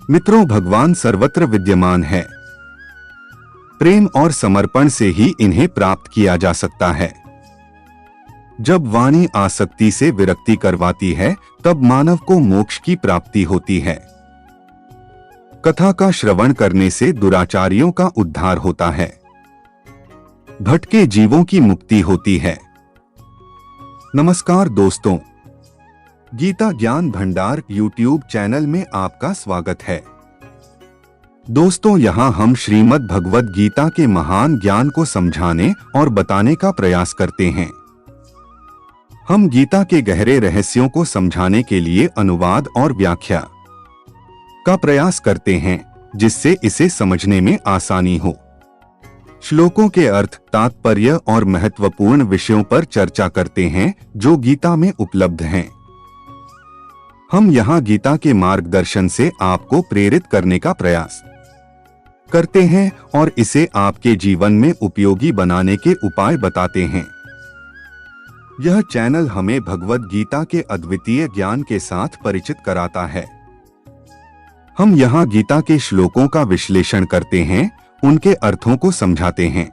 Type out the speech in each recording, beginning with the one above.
मित्रों, भगवान सर्वत्र विद्यमान है। प्रेम और समर्पण से ही इन्हें प्राप्त किया जा सकता है। जब वाणी आसक्ति से विरक्ति करवाती है, तब मानव को मोक्ष की प्राप्ति होती है। कथा का श्रवण करने से दुराचारियों का उद्धार होता है, भटके जीवों की मुक्ति होती है। नमस्कार दोस्तों, गीता ज्ञान भंडार यूट्यूब चैनल में आपका स्वागत है। दोस्तों, यहां हम श्रीमद् भगवद गीता के महान ज्ञान को समझाने और बताने का प्रयास करते हैं। हम गीता के गहरे रहस्यों को समझाने के लिए अनुवाद और व्याख्या का प्रयास करते हैं, जिससे इसे समझने में आसानी हो। श्लोकों के अर्थ, तात्पर्य और महत्वपूर्ण विषयों पर चर्चा करते हैं जो गीता में उपलब्ध हैं। हम यहाँ गीता के मार्गदर्शन से आपको प्रेरित करने का प्रयास करते हैं और इसे आपके जीवन में उपयोगी बनाने के उपाय बताते हैं। यह चैनल हमें भगवद गीता के अद्वितीय ज्ञान के साथ परिचित कराता है। हम यहाँ गीता के श्लोकों का विश्लेषण करते हैं, उनके अर्थों को समझाते हैं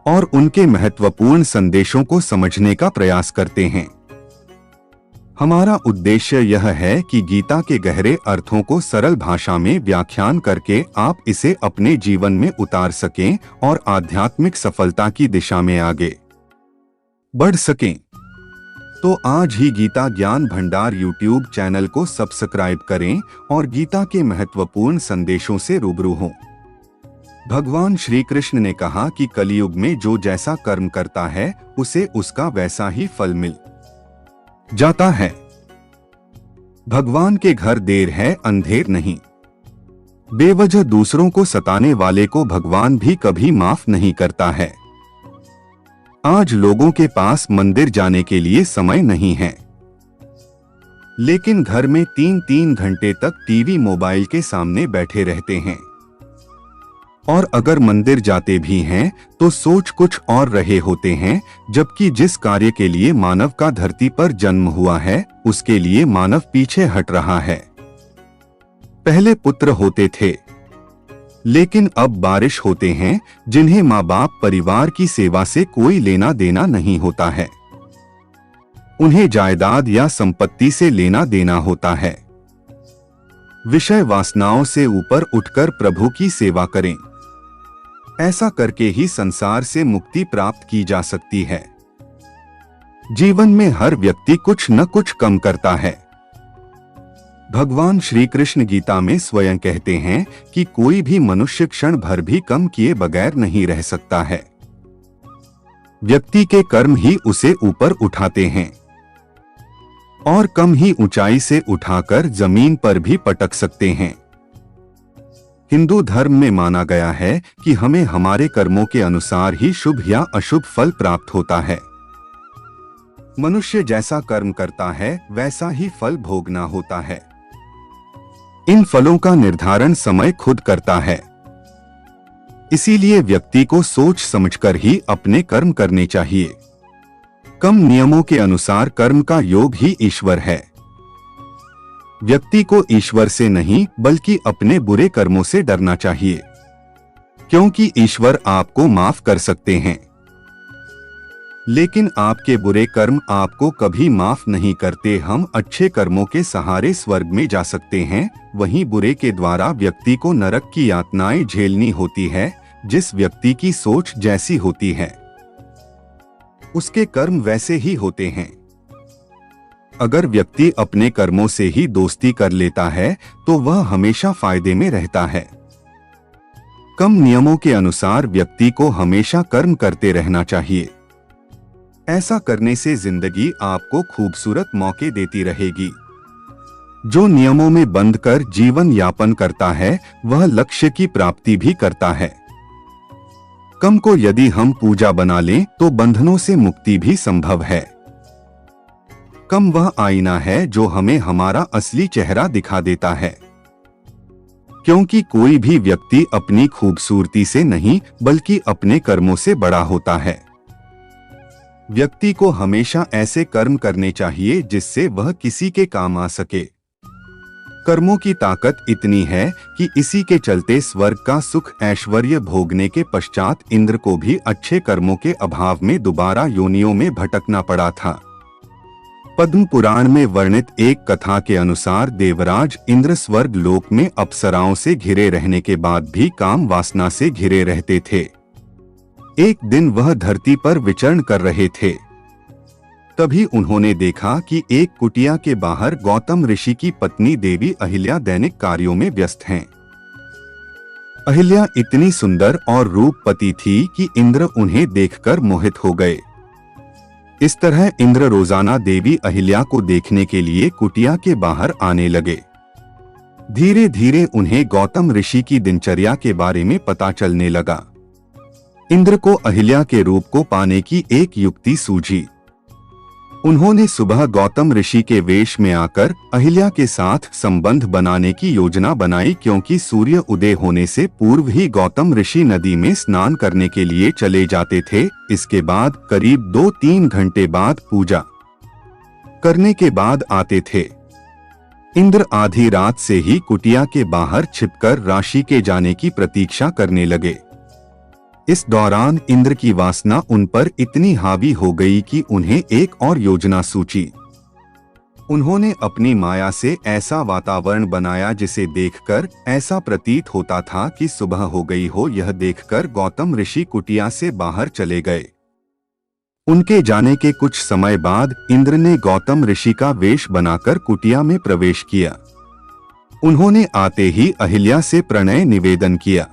और उनके महत्वपूर्ण संदेशों को समझने का प्रयास करते हैं। हमारा उद्देश्य यह है कि गीता के गहरे अर्थों को सरल भाषा में व्याख्यान करके आप इसे अपने जीवन में उतार सकें और आध्यात्मिक सफलता की दिशा में आगे बढ़ सकें। तो आज ही गीता ज्ञान भंडार यूट्यूब चैनल को सब्सक्राइब करें और गीता के महत्वपूर्ण संदेशों से रूबरू हों। भगवान श्री कृष्ण ने कहा कि कलयुग में जो जैसा कर्म करता है, उसे उसका वैसा ही फल मिल जाता है। भगवान के घर देर है, अंधेर नहीं। बेवजह दूसरों को सताने वाले को भगवान भी कभी माफ नहीं करता है। आज लोगों के पास मंदिर जाने के लिए समय नहीं है, लेकिन घर में 3-3 घंटे तक टीवी मोबाइल के सामने बैठे रहते हैं। और अगर मंदिर जाते भी हैं तो सोच कुछ और रहे होते हैं, जबकि जिस कार्य के लिए मानव का धरती पर जन्म हुआ है, उसके लिए मानव पीछे हट रहा है। पहले पुत्र होते थे, लेकिन अब बारिश होते हैं, जिन्हें माँ बाप परिवार की सेवा से कोई लेना देना नहीं होता है। उन्हें जायदाद या संपत्ति से लेना देना होता है। विषय वासनाओं से ऊपर उठकर प्रभु की सेवा करें। ऐसा करके ही संसार से मुक्ति प्राप्त की जा सकती है। जीवन में हर व्यक्ति कुछ न कुछ कम करता है। भगवान श्री कृष्ण गीता में स्वयं कहते हैं कि कोई भी मनुष्य क्षण भर भी कम किए बगैर नहीं रह सकता है। व्यक्ति के कर्म ही उसे ऊपर उठाते हैं और कम ही ऊंचाई से उठाकर जमीन पर भी पटक सकते हैं। हिंदू धर्म में माना गया है कि हमें हमारे कर्मों के अनुसार ही शुभ या अशुभ फल प्राप्त होता है। मनुष्य जैसा कर्म करता है, वैसा ही फल भोगना होता है। इन फलों का निर्धारण समय खुद करता है। इसीलिए व्यक्ति को सोच समझकर ही अपने कर्म करने चाहिए। कम नियमों के अनुसार कर्म का योग ही ईश्वर है। व्यक्ति को ईश्वर से नहीं, बल्कि अपने बुरे कर्मों से डरना चाहिए, क्योंकि ईश्वर आपको माफ कर सकते हैं, लेकिन आपके बुरे कर्म आपको कभी माफ नहीं करते। हम अच्छे कर्मों के सहारे स्वर्ग में जा सकते हैं, वहीं बुरे के द्वारा व्यक्ति को नरक की यातनाएं झेलनी होती है। जिस व्यक्ति की सोच जैसी होती है, उसके कर्म वैसे ही होते हैं। अगर व्यक्ति अपने कर्मों से ही दोस्ती कर लेता है, तो वह हमेशा फायदे में रहता है। कम नियमों के अनुसार व्यक्ति को हमेशा कर्म करते रहना चाहिए। ऐसा करने से जिंदगी आपको खूबसूरत मौके देती रहेगी। जो नियमों में बंध कर जीवन यापन करता है, वह लक्ष्य की प्राप्ति भी करता है। कम को यदि हम पूजा बना लें, तो बंधनों से मुक्ति भी संभव है। कम वह आईना है जो हमें हमारा असली चेहरा दिखा देता है, क्योंकि कोई भी व्यक्ति अपनी खूबसूरती से नहीं, बल्कि अपने कर्मों से बड़ा होता है। व्यक्ति को हमेशा ऐसे कर्म करने चाहिए जिससे वह किसी के काम आ सके। कर्मों की ताकत इतनी है कि इसी के चलते स्वर्ग का सुख ऐश्वर्य भोगने के पश्चात इंद्र को भी अच्छे कर्मों के अभाव में दोबारा योनियों में भटकना पड़ा था। पद्म पुराण में वर्णित एक कथा के अनुसार देवराज इंद्र स्वर्ग लोक में अप्सराओं से घिरे रहने के बाद भी काम वासना से घिरे रहते थे। एक दिन वह धरती पर विचरण कर रहे थे, तभी उन्होंने देखा कि एक कुटिया के बाहर गौतम ऋषि की पत्नी देवी अहिल्या दैनिक कार्यों में व्यस्त हैं। अहिल्या इतनी सुंदर और रूपवती थी कि इंद्र उन्हें देखकर मोहित हो गए। इस तरह इंद्र रोजाना देवी अहिल्या को देखने के लिए कुटिया के बाहर आने लगे। धीरे धीरे उन्हें गौतम ऋषि की दिनचर्या के बारे में पता चलने लगा। इंद्र को अहिल्या के रूप को पाने की एक युक्ति सूझी। उन्होंने सुबह गौतम ऋषि के वेश में आकर अहिल्या के साथ संबंध बनाने की योजना बनाई, क्योंकि सूर्य उदय होने से पूर्व ही गौतम ऋषि नदी में स्नान करने के लिए चले जाते थे। इसके बाद करीब 2-3 घंटे बाद पूजा करने के बाद आते थे। इंद्र आधी रात से ही कुटिया के बाहर छिपकर राशि के जाने की प्रतीक्षा करने लगे। इस दौरान इंद्र की वासना उन पर इतनी हावी हो गई कि उन्हें एक और योजना सूझी। उन्होंने अपनी माया से ऐसा वातावरण बनाया जिसे देखकर ऐसा प्रतीत होता था कि सुबह हो गई हो। यह देखकर गौतम ऋषि कुटिया से बाहर चले गए। उनके जाने के कुछ समय बाद इंद्र ने गौतम ऋषि का वेश बनाकर कुटिया में प्रवेश किया। उन्होंने आते ही अहिल्या से प्रणय निवेदन किया।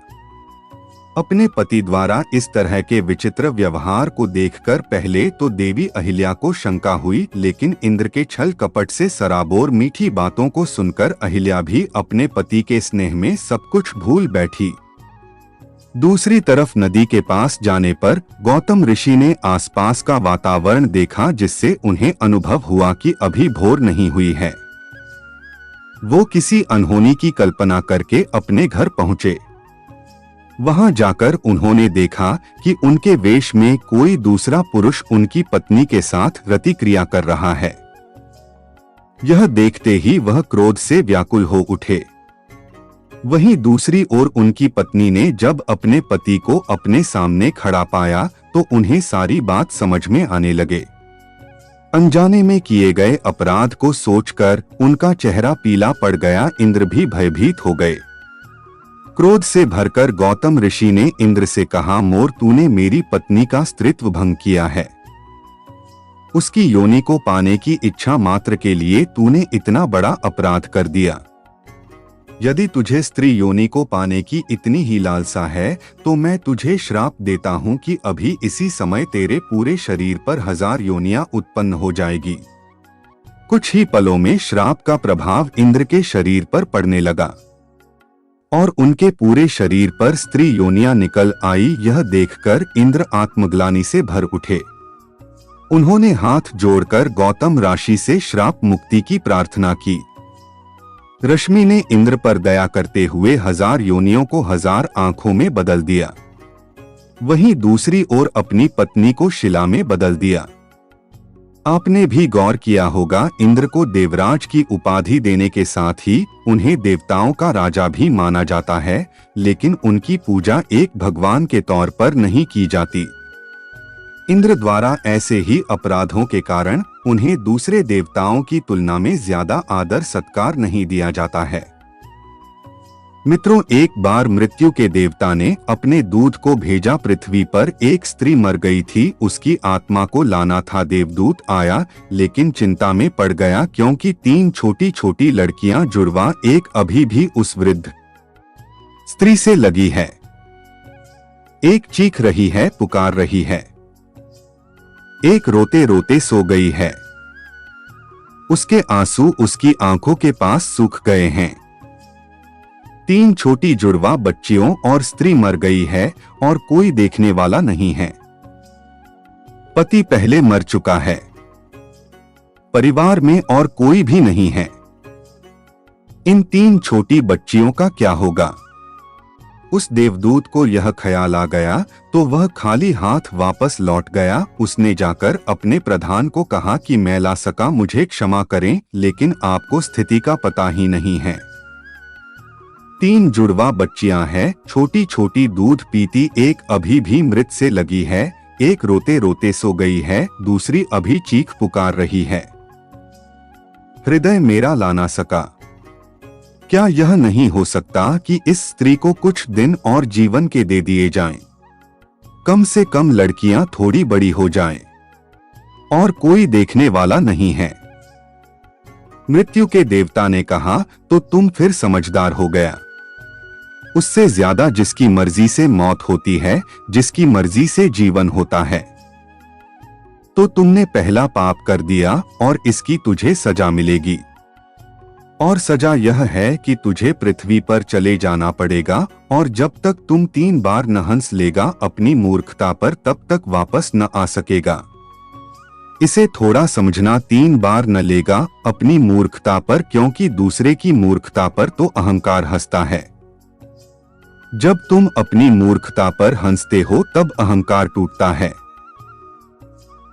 अपने पति द्वारा इस तरह के विचित्र व्यवहार को देखकर पहले तो देवी अहिल्या को शंका हुई, लेकिन इंद्र के छल कपट से सराबोर मीठी बातों को सुनकर अहिल्या भी अपने पति के स्नेह में सब कुछ भूल बैठी। दूसरी तरफ नदी के पास जाने पर गौतम ऋषि ने आसपास का वातावरण देखा, जिससे उन्हें अनुभव हुआ कि अभी भोर नहीं हुई है। वो किसी अनहोनी की कल्पना करके अपने घर पहुंचे। वहां जाकर उन्होंने देखा कि उनके वेश में कोई दूसरा पुरुष उनकी पत्नी के साथ रति क्रिया कर रहा है। यह देखते ही वह क्रोध से व्याकुल हो उठे। वहीं दूसरी ओर उनकी पत्नी ने जब अपने पति को अपने सामने खड़ा पाया तो उन्हें सारी बात समझ में आने लगे। अनजाने में किए गए अपराध को सोचकर उनका चेहरा पीला पड़ गया। इंद्र भी भयभीत हो गए। क्रोध से भरकर गौतम ऋषि ने इंद्र से कहा, मोर, तूने मेरी पत्नी का स्त्रीत्व भंग किया है। उसकी योनि को पाने की इच्छा मात्र के लिए तूने इतना बड़ा अपराध कर दिया। यदि तुझे स्त्री योनि को पाने की इतनी ही लालसा है तो मैं तुझे श्राप देता हूँ कि अभी इसी समय तेरे पूरे शरीर पर 1000 योनियां उत्पन्न हो जाएगी। कुछ ही पलों में श्राप का प्रभाव इंद्र के शरीर पर पड़ने लगा और उनके पूरे शरीर पर स्त्री योनियां निकल आई। यह देखकर इंद्र आत्मग्लानि से भर उठे। उन्होंने हाथ जोड़कर गौतम ऋषि से श्राप मुक्ति की प्रार्थना की। रश्मि ने इंद्र पर दया करते हुए 1000 योनियों को 1000 आंखों में बदल दिया। वहीं दूसरी ओर अपनी पत्नी को शिला में बदल दिया। आपने भी गौर किया होगा, इंद्र को देवराज की उपाधि देने के साथ ही उन्हें देवताओं का राजा भी माना जाता है, लेकिन उनकी पूजा एक भगवान के तौर पर नहीं की जाती। इंद्र द्वारा ऐसे ही अपराधों के कारण उन्हें दूसरे देवताओं की तुलना में ज्यादा आदर सत्कार नहीं दिया जाता है। मित्रों, एक बार मृत्यु के देवता ने अपने दूत को भेजा पृथ्वी पर। एक स्त्री मर गई थी, उसकी आत्मा को लाना था। देवदूत आया लेकिन चिंता में पड़ गया, क्योंकि 3 छोटी छोटी लड़कियां जुड़वा एक अभी भी उस वृद्ध स्त्री से लगी है। एक चीख रही है, पुकार रही है, एक रोते रोते सो गई है। उसके आंसू उसकी आंखों के पास सूख गए हैं। 3 छोटी जुड़वा बच्चियों और स्त्री मर गई है और कोई देखने वाला नहीं है। पति पहले मर चुका है, परिवार में और कोई भी नहीं है। इन 3 छोटी बच्चियों का क्या होगा? उस देवदूत को यह ख्याल आ गया तो वह खाली हाथ वापस लौट गया। उसने जाकर अपने प्रधान को कहा कि मैं ला सका, मुझे क्षमा करें, लेकिन आपको स्थिति का पता ही नहीं है। 3 जुड़वा बच्चियां हैं, छोटी छोटी दूध पीती एक अभी भी मृत से लगी है, एक रोते रोते सो गई है, दूसरी अभी चीख पुकार रही है। हृदय मेरा ला ना सका। क्या यह नहीं हो सकता कि इस स्त्री को कुछ दिन और जीवन के दे दिए जाएं? कम से कम लड़कियां थोड़ी बड़ी हो जाएं। और कोई देखने वाला नहीं है। मृत्यु के देवता ने कहा, तो तुम फिर समझदार हो गया। उससे ज्यादा जिसकी मर्जी से मौत होती है, जिसकी मर्जी से जीवन होता है। तो तुमने पहला पाप कर दिया और इसकी तुझे सजा मिलेगी। और सजा यह है कि तुझे पृथ्वी पर चले जाना पड़ेगा, और जब तक तुम 3 बार न हंस लेगा अपनी मूर्खता पर, तब तक वापस न आ सकेगा। इसे थोड़ा समझना, 3 बार न लेगा अपनी मूर्खता पर, क्योंकि दूसरे की मूर्खता पर तो अहंकार हंसता है। जब तुम अपनी मूर्खता पर हंसते हो तब अहंकार टूटता है।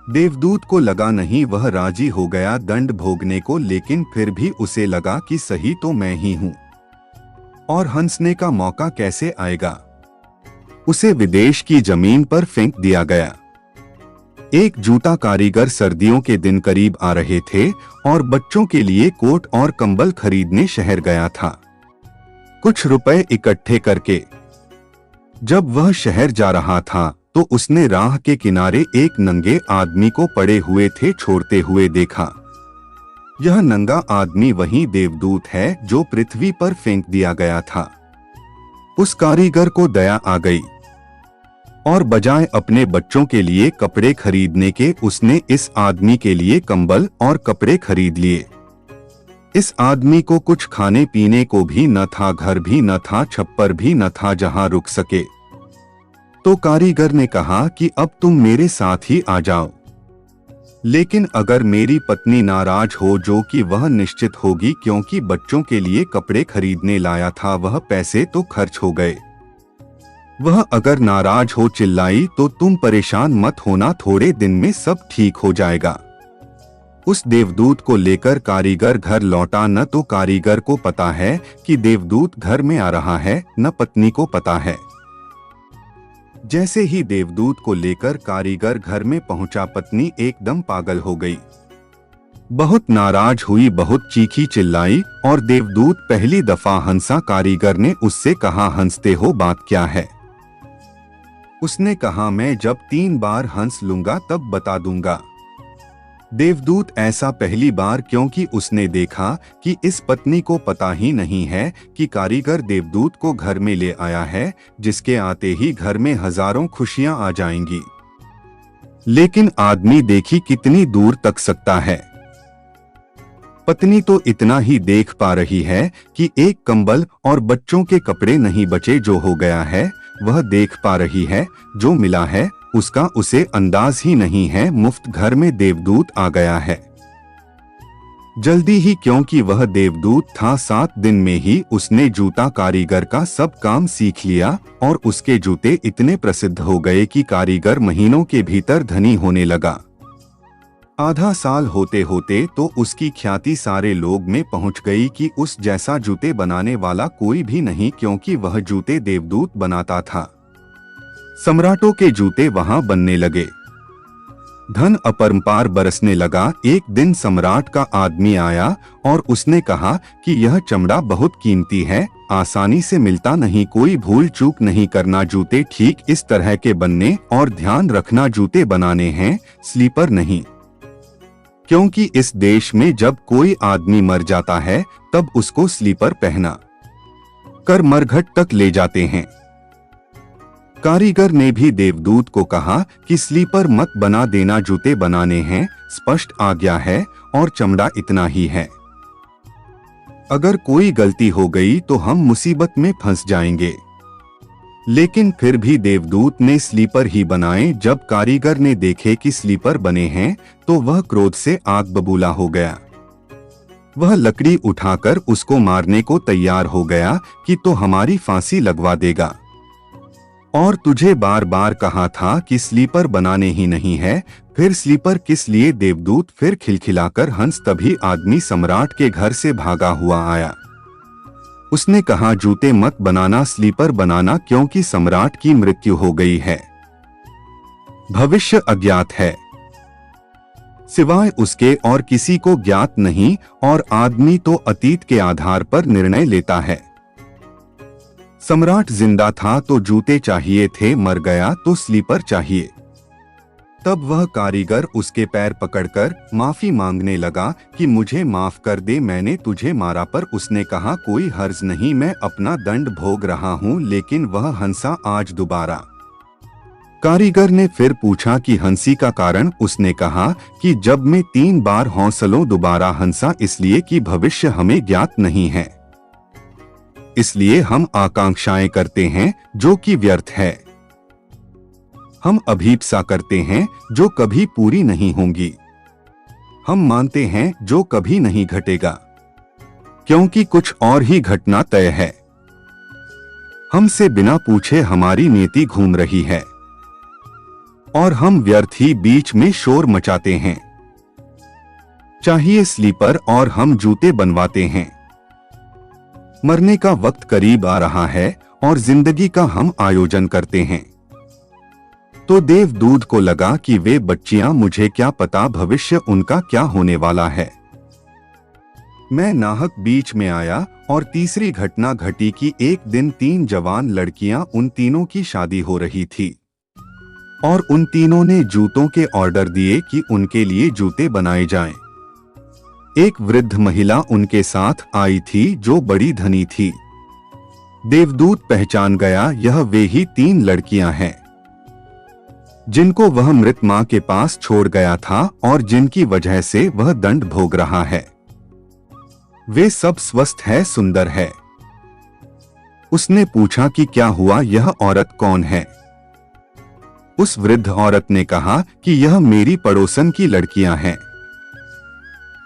देवदूत को लगा नहीं, वह राजी हो गया दंड भोगने को, लेकिन फिर भी उसे लगा कि सही तो मैं ही हूं, और हंसने का मौका कैसे आएगा। उसे विदेश की जमीन पर फेंक दिया गया। एक जूता कारीगर सर्दियों के दिन करीब आ रहे थे और बच्चों के लिए कोट और कंबल खरीदने शहर गया था, कुछ रुपए इकट्ठे करके। जब वह शहर जा रहा था तो उसने राह के किनारे एक नंगे आदमी को पड़े हुए थे छोड़ते हुए देखा। यह नंगा आदमी वही देवदूत है जो पृथ्वी पर फेंक दिया गया था। उस कारीगर को दया आ गई और बजाय अपने बच्चों के लिए कपड़े खरीदने के, उसने इस आदमी के लिए कंबल और कपड़े खरीद लिए। इस आदमी को कुछ खाने पीने को भी न था, घर भी न था, छप्पर भी न था जहां रुक सके। तो कारीगर ने कहा कि अब तुम मेरे साथ ही आ जाओ, लेकिन अगर मेरी पत्नी नाराज हो, जो कि वह निश्चित होगी क्योंकि बच्चों के लिए कपड़े खरीदने लाया था, वह पैसे तो खर्च हो गए, वह अगर नाराज हो चिल्लाई तो तुम परेशान मत होना, थोड़े दिन में सब ठीक हो जाएगा। उस देवदूत को लेकर कारीगर घर लौटा। न तो कारीगर को पता है कि देवदूत घर में आ रहा है, न पत्नी को पता है। जैसे ही देवदूत को लेकर कारीगर घर में पहुंचा, पत्नी एकदम पागल हो गई, बहुत नाराज हुई, बहुत चीखी चिल्लाई, और देवदूत पहली दफा हंसा। कारीगर ने उससे कहा, हंसते हो, बात क्या है? उसने कहा, मैं जब 3 बार हंस लूंगा तब बता दूंगा। देवदूत ऐसा पहली बार, क्योंकि उसने देखा कि इस पत्नी को पता ही नहीं है कि कारीगर देवदूत को घर में ले आया है, जिसके आते ही घर में हजारों खुशियां आ जाएंगी। लेकिन आदमी देखी कितनी दूर तक सकता है। पत्नी तो इतना ही देख पा रही है कि एक कंबल और बच्चों के कपड़े नहीं बचे, जो हो गया है वह देख पा रही है, जो मिला है उसका उसे अंदाज ही नहीं है। मुफ्त घर में देवदूत आ गया है, जल्दी ही, क्योंकि वह देवदूत था। 7 दिन में ही उसने जूता कारीगर का सब काम सीख लिया और उसके जूते इतने प्रसिद्ध हो गए कि कारीगर महीनों के भीतर धनी होने लगा। आधा साल होते होते तो उसकी ख्याति सारे लोग में पहुंच गई कि उस जैसा जूते बनाने वाला कोई भी नहीं, क्योंकि वह जूते देवदूत बनाता था। सम्राटों के जूते वहां बनने लगे, धन अपरंपार बरसने लगा। एक दिन सम्राट का आदमी आया और उसने कहा कि यह चमड़ा बहुत कीमती है, आसानी से मिलता नहीं, कोई भूल चूक नहीं करना, जूते ठीक इस तरह के बनने, और ध्यान रखना जूते बनाने हैं, स्लीपर नहीं, क्योंकि इस देश में जब कोई आदमी मर जाता है तब उसको स्लीपर पहना कर मरघट तक ले जाते हैं। कारीगर ने भी देवदूत को कहा कि स्लीपर मत बना देना, जूते बनाने हैं, स्पष्ट आज्ञा है, और चमड़ा इतना ही है। अगर कोई गलती हो गई तो हम मुसीबत में फंस जाएंगे। लेकिन फिर भी देवदूत ने स्लीपर ही बनाए। जब कारीगर ने देखे कि स्लीपर बने हैं तो वह क्रोध से आग बबूला हो गया। वह लकड़ी उठाकर उसको मारने को तैयार हो गया कि तो हमारी फांसी लगवा देगा, और तुझे बार बार कहा था कि स्लीपर बनाने ही नहीं है, फिर स्लीपर किस लिए? देवदूत फिर खिलखिलाकर हंस। तभी आदमी सम्राट के घर से भागा हुआ आया। उसने कहा, जूते मत बनाना, स्लीपर बनाना, क्योंकि सम्राट की मृत्यु हो गई है। भविष्य अज्ञात है, सिवाय उसके और किसी को ज्ञात नहीं, और आदमी तो अतीत के आधार पर निर्णय लेता है। सम्राट जिंदा था तो जूते चाहिए थे, मर गया तो स्लीपर चाहिए। तब वह कारीगर उसके पैर पकड़कर माफी मांगने लगा कि मुझे माफ कर दे, मैंने तुझे मारा। पर उसने कहा, कोई हर्ज नहीं, मैं अपना दंड भोग रहा हूँ। लेकिन वह हंसा आज दोबारा। कारीगर ने फिर पूछा कि हंसी का कारण? उसने कहा कि जब मैं 3 बार हौसलों दोबारा हंसा, इसलिए कि भविष्य हमें ज्ञात नहीं है, इसलिए हम आकांक्षाएं करते हैं जो कि व्यर्थ है। हम अभीप्सा करते हैं जो कभी पूरी नहीं होंगी। हम मानते हैं जो कभी नहीं घटेगा, क्योंकि कुछ और ही घटना तय है। हमसे बिना पूछे हमारी नीति घूम रही है, और हम व्यर्थ ही बीच में शोर मचाते हैं। चाहिए स्लीपर और हम जूते बनवाते हैं। मरने का वक्त करीब आ रहा है और जिंदगी का हम आयोजन करते हैं। तो देवदूत को लगा कि वे बच्चियां, मुझे क्या पता भविष्य उनका क्या होने वाला है। मैं नाहक बीच में आया और तीसरी घटना घटी कि एक दिन 3 जवान लड़कियां, उन तीनों की शादी हो रही थी और उन तीनों ने जूतों के ऑर्डर दिए कि उनके लिए जूते बनाए जाएं। एक वृद्ध महिला उनके साथ आई थी जो बड़ी धनी थी। देवदूत पहचान गया, यह वे ही 3 लड़कियां हैं जिनको वह मृत मां के पास छोड़ गया था और जिनकी वजह से वह दंड भोग रहा है। वे सब स्वस्थ है, सुंदर है। उसने पूछा कि क्या हुआ, यह औरत कौन है? उस वृद्ध औरत ने कहा कि यह मेरी पड़ोसन की लड़कियां हैं।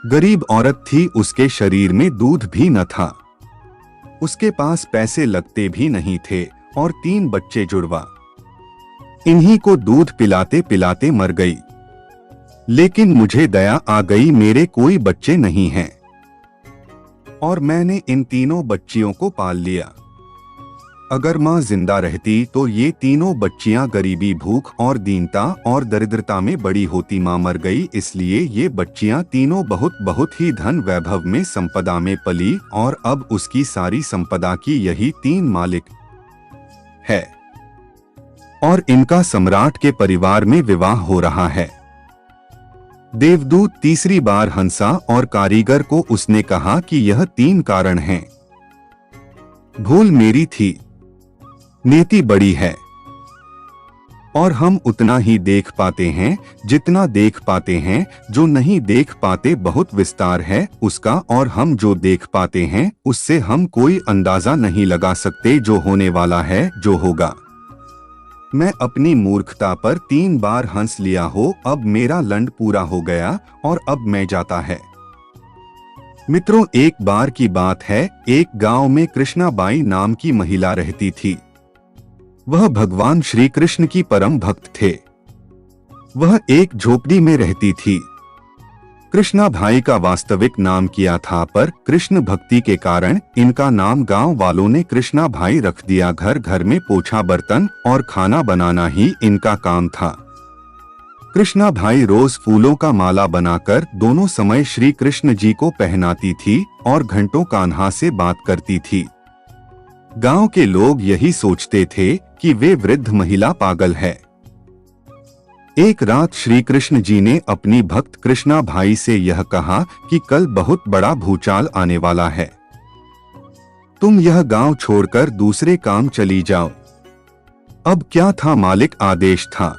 गरीब औरत थी, उसके शरीर में दूध भी न था, उसके पास पैसे लगते भी नहीं थे और 3 बच्चे जुड़वा। इन्हीं को दूध पिलाते पिलाते मर गई। लेकिन मुझे दया आ गई, मेरे कोई बच्चे नहीं हैं और मैंने इन तीनों बच्चियों को पाल लिया। अगर माँ जिंदा रहती तो ये तीनों बच्चियां गरीबी, भूख और दीनता और दरिद्रता में बड़ी होती। माँ मर गई, इसलिए ये बच्चियां तीनों बहुत ही धन वैभव में, संपदा में पली और अब उसकी सारी संपदा की यही 3 मालिक है और इनका सम्राट के परिवार में विवाह हो रहा है। देवदूत तीसरी बार हंसा और कारीगर को उसने कहा कि यह 3 कारण हैं। भूल मेरी थी, नीति बड़ी है और हम उतना ही देख पाते हैं जितना देख पाते हैं, जो नहीं देख पाते बहुत विस्तार है उसका, और हम जो देख पाते हैं उससे हम कोई अंदाजा नहीं लगा सकते जो होने वाला है, जो होगा। मैं अपनी मूर्खता पर 3 बार हंस लिया हो, अब मेरा लंड पूरा हो गया और अब मैं जाता है। मित्रों, एक बार की बात है, एक गांव में कृष्णाबाई नाम की महिला रहती थी। वह भगवान श्री कृष्ण की परम भक्त थे। वह एक झोपड़ी में रहती थी। कृष्णा भाई का वास्तविक नाम किया था, पर कृष्ण भक्ति के कारण इनका नाम गांव वालों ने कृष्णा भाई रख दिया। घर घर में पोछा, बर्तन और खाना बनाना ही इनका काम था। कृष्णा भाई रोज फूलों का माला बनाकर दोनों समय श्री कृष्ण जी को पहनाती थी और घंटों कान्हा से बात करती थी। गांव के लोग यही सोचते थे कि वे वृद्ध महिला पागल है। एक रात श्री कृष्ण जी ने अपनी भक्त कृष्णा भाई से यह कहा कि कल बहुत बड़ा भूचाल आने वाला है, तुम यह गांव छोड़कर दूसरे काम चली जाओ। अब क्या था, मालिक आदेश था।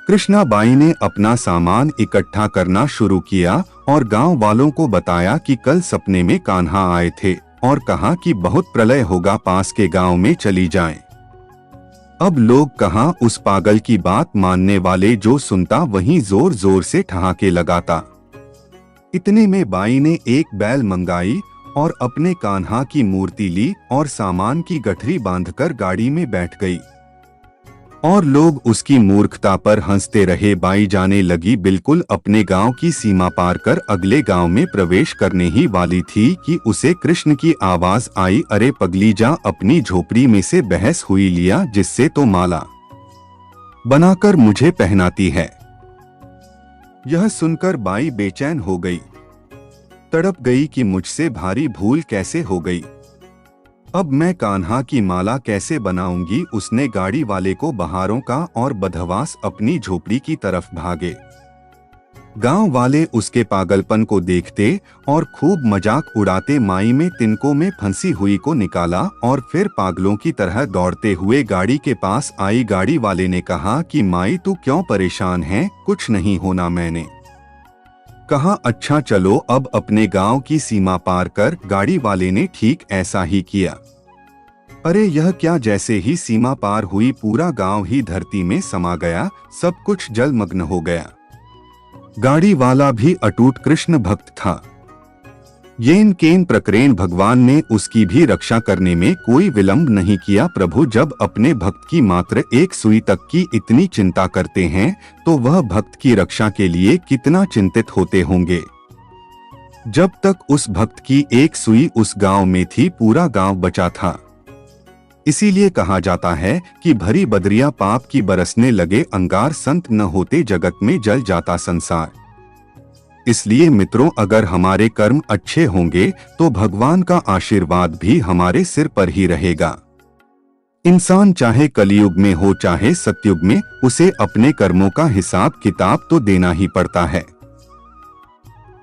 कृष्णाबाई ने अपना सामान इकट्ठा करना शुरू किया और गांव वालों को बताया कि कल सपने में कान्हा आए थे और कहा कि बहुत प्रलय होगा, पास के गांव में चली जाएं। अब लोग कहां उस पागल की बात मानने वाले, जो सुनता वहीं जोर जोर से ठहाके लगाता। इतने में बाई ने एक बैल मंगाई और अपने कान्हा की मूर्ति ली और सामान की गठरी बांधकर गाड़ी में बैठ गई। और लोग उसकी मूर्खता पर हंसते रहे। बाई जाने लगी बिल्कुल अपने गांव की सीमा पार कर अगले गांव में प्रवेश करने ही वाली थी कि उसे कृष्ण की आवाज आई, अरे पगली जा अपनी झोपड़ी में से बहस हुई लिया जिससे तो माला बनाकर मुझे पहनाती है। यह सुनकर बाई बेचैन हो गई, तड़प गई कि मुझसे भारी भूल कैसे हो गई, अब मैं कान्हा की माला कैसे बनाऊंगी। उसने गाड़ी वाले को बहारों का और बदहवास अपनी झोपड़ी की तरफ भागे। गांव वाले उसके पागलपन को देखते और खूब मजाक उड़ाते माई में तिनकों में फंसी हुई को निकाला और फिर पागलों की तरह दौड़ते हुए गाड़ी के पास आई। गाड़ी वाले ने कहा कि माई तू क्यों परेशान है, कुछ नहीं होना। मैंने कहा अच्छा चलो अब अपने गांव की सीमा पार कर। गाड़ी वाले ने ठीक ऐसा ही किया। अरे यह क्या, जैसे ही सीमा पार हुई पूरा गांव ही धरती में समा गया, सब कुछ जलमग्न हो गया। गाड़ी वाला भी अटूट कृष्ण भक्त था। येन केन प्रकरण भगवान ने उसकी भी रक्षा करने में कोई विलंब नहीं किया। प्रभु जब अपने भक्त की मात्र एक सुई तक की इतनी चिंता करते हैं तो वह भक्त की रक्षा के लिए कितना चिंतित होते होंगे। जब तक उस भक्त की एक सुई उस गांव में थी पूरा गांव बचा था। इसीलिए कहा जाता है कि भरी बदरिया पाप की बरसने लगे अंगार, संत न होते जगत में जल जाता संसार। इसलिए मित्रों, अगर हमारे कर्म अच्छे होंगे तो भगवान का आशीर्वाद भी हमारे सिर पर ही रहेगा। इंसान चाहे कलयुग में हो चाहे सतयुग में, उसे अपने कर्मों का हिसाब किताब तो देना ही पड़ता है।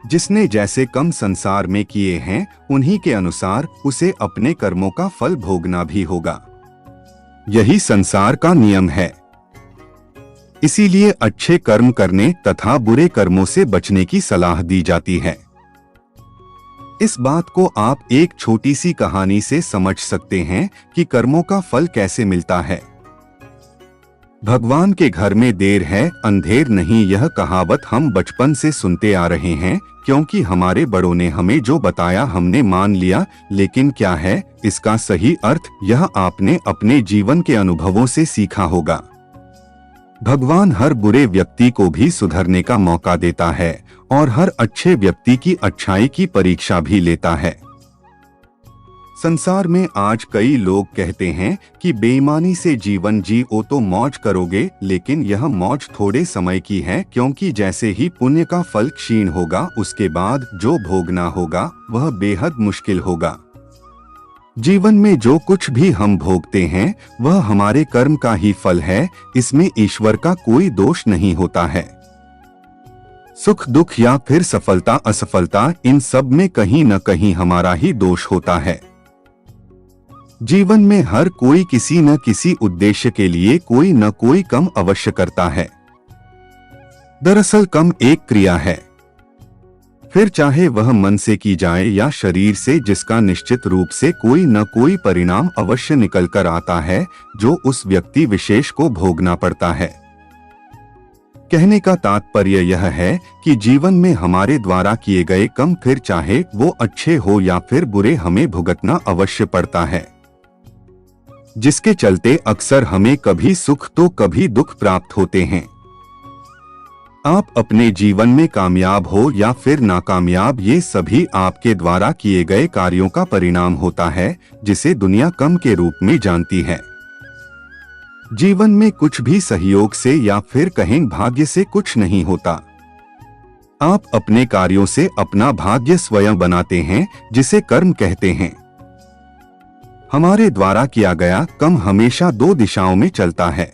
जिसने जैसे कर्म संसार में किए हैं उन्हीं के अनुसार उसे अपने कर्मों का फल भोगना भी होगा। यही संसार का नियम है। इसीलिए अच्छे कर्म करने तथा बुरे कर्मों से बचने की सलाह दी जाती है। इस बात को आप एक छोटी सी कहानी से समझ सकते हैं कि कर्मों का फल कैसे मिलता है। भगवान के घर में देर है अंधेर नहीं, यह कहावत हम बचपन से सुनते आ रहे हैं क्योंकि हमारे बड़ों ने हमें जो बताया हमने मान लिया। लेकिन क्या है इसका सही अर्थ, यह आपने अपने जीवन के अनुभवों से सीखा होगा। भगवान हर बुरे व्यक्ति को भी सुधरने का मौका देता है और हर अच्छे व्यक्ति की अच्छाई की परीक्षा भी लेता है। संसार में आज कई लोग कहते हैं कि बेईमानी से जीवन जियो तो मौज करोगे, लेकिन यह मौज थोड़े समय की है क्योंकि जैसे ही पुण्य का फल क्षीण होगा उसके बाद जो भोगना होगा वह बेहद मुश्किल होगा। जीवन में जो कुछ भी हम भोगते हैं वह हमारे कर्म का ही फल है, इसमें ईश्वर का कोई दोष नहीं होता है। सुख दुख या फिर सफलता असफलता, इन सब में कहीं न कहीं हमारा ही दोष होता है। जीवन में हर कोई किसी न किसी उद्देश्य के लिए कोई न कोई कर्म अवश्य करता है। दरअसल कर्म एक क्रिया है, फिर चाहे वह मन से की जाए या शरीर से, जिसका निश्चित रूप से कोई न कोई परिणाम अवश्य निकल कर आता है जो उस व्यक्ति विशेष को भोगना पड़ता है। कहने का तात्पर्य यह है कि जीवन में हमारे द्वारा किए गए कर्म फिर चाहे वो अच्छे हो या फिर बुरे, हमें भुगतना अवश्य पड़ता है, जिसके चलते अक्सर हमें कभी सुख तो कभी दुख प्राप्त होते हैं। आप अपने जीवन में कामयाब हो या फिर नाकामयाब, ये सभी आपके द्वारा किए गए कार्यों का परिणाम होता है, जिसे दुनिया कर्म के रूप में जानती है। जीवन में कुछ भी सहयोग से या फिर कहें भाग्य से कुछ नहीं होता। आप अपने कार्यों से अपना भाग्य स्वयं बनाते हैं, जिसे कर्म कहते हैं। हमारे द्वारा किया गया कर्म हमेशा दो दिशाओं में चलता है।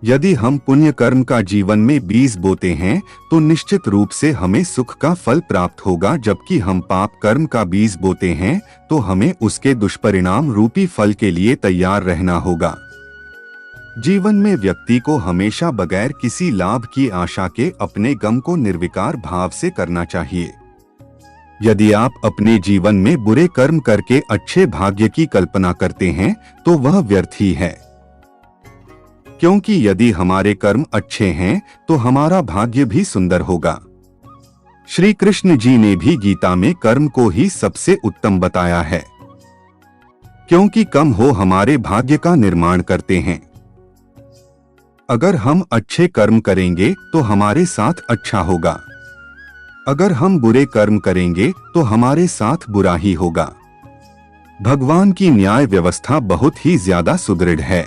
यदि हम पुण्य कर्म का जीवन में बीज बोते हैं तो निश्चित रूप से हमें सुख का फल प्राप्त होगा, जबकि हम पाप कर्म का बीज बोते हैं तो हमें उसके दुष्परिणाम रूपी फल के लिए तैयार रहना होगा। जीवन में व्यक्ति को हमेशा बगैर किसी लाभ की आशा के अपने गम को निर्विकार भाव से करना चाहिए। यदि आप अपने जीवन में बुरे कर्म करके अच्छे भाग्य की कल्पना करते हैं तो वह व्यर्थ ही है, क्योंकि यदि हमारे कर्म अच्छे हैं तो हमारा भाग्य भी सुंदर होगा। श्री कृष्ण जी ने भी गीता में कर्म को ही सबसे उत्तम बताया है, क्योंकि कर्म हो हमारे भाग्य का निर्माण करते हैं। अगर हम अच्छे कर्म करेंगे तो हमारे साथ अच्छा होगा, अगर हम बुरे कर्म करेंगे तो हमारे साथ बुरा ही होगा। भगवान की न्याय व्यवस्था बहुत ही ज्यादा सुदृढ़ है।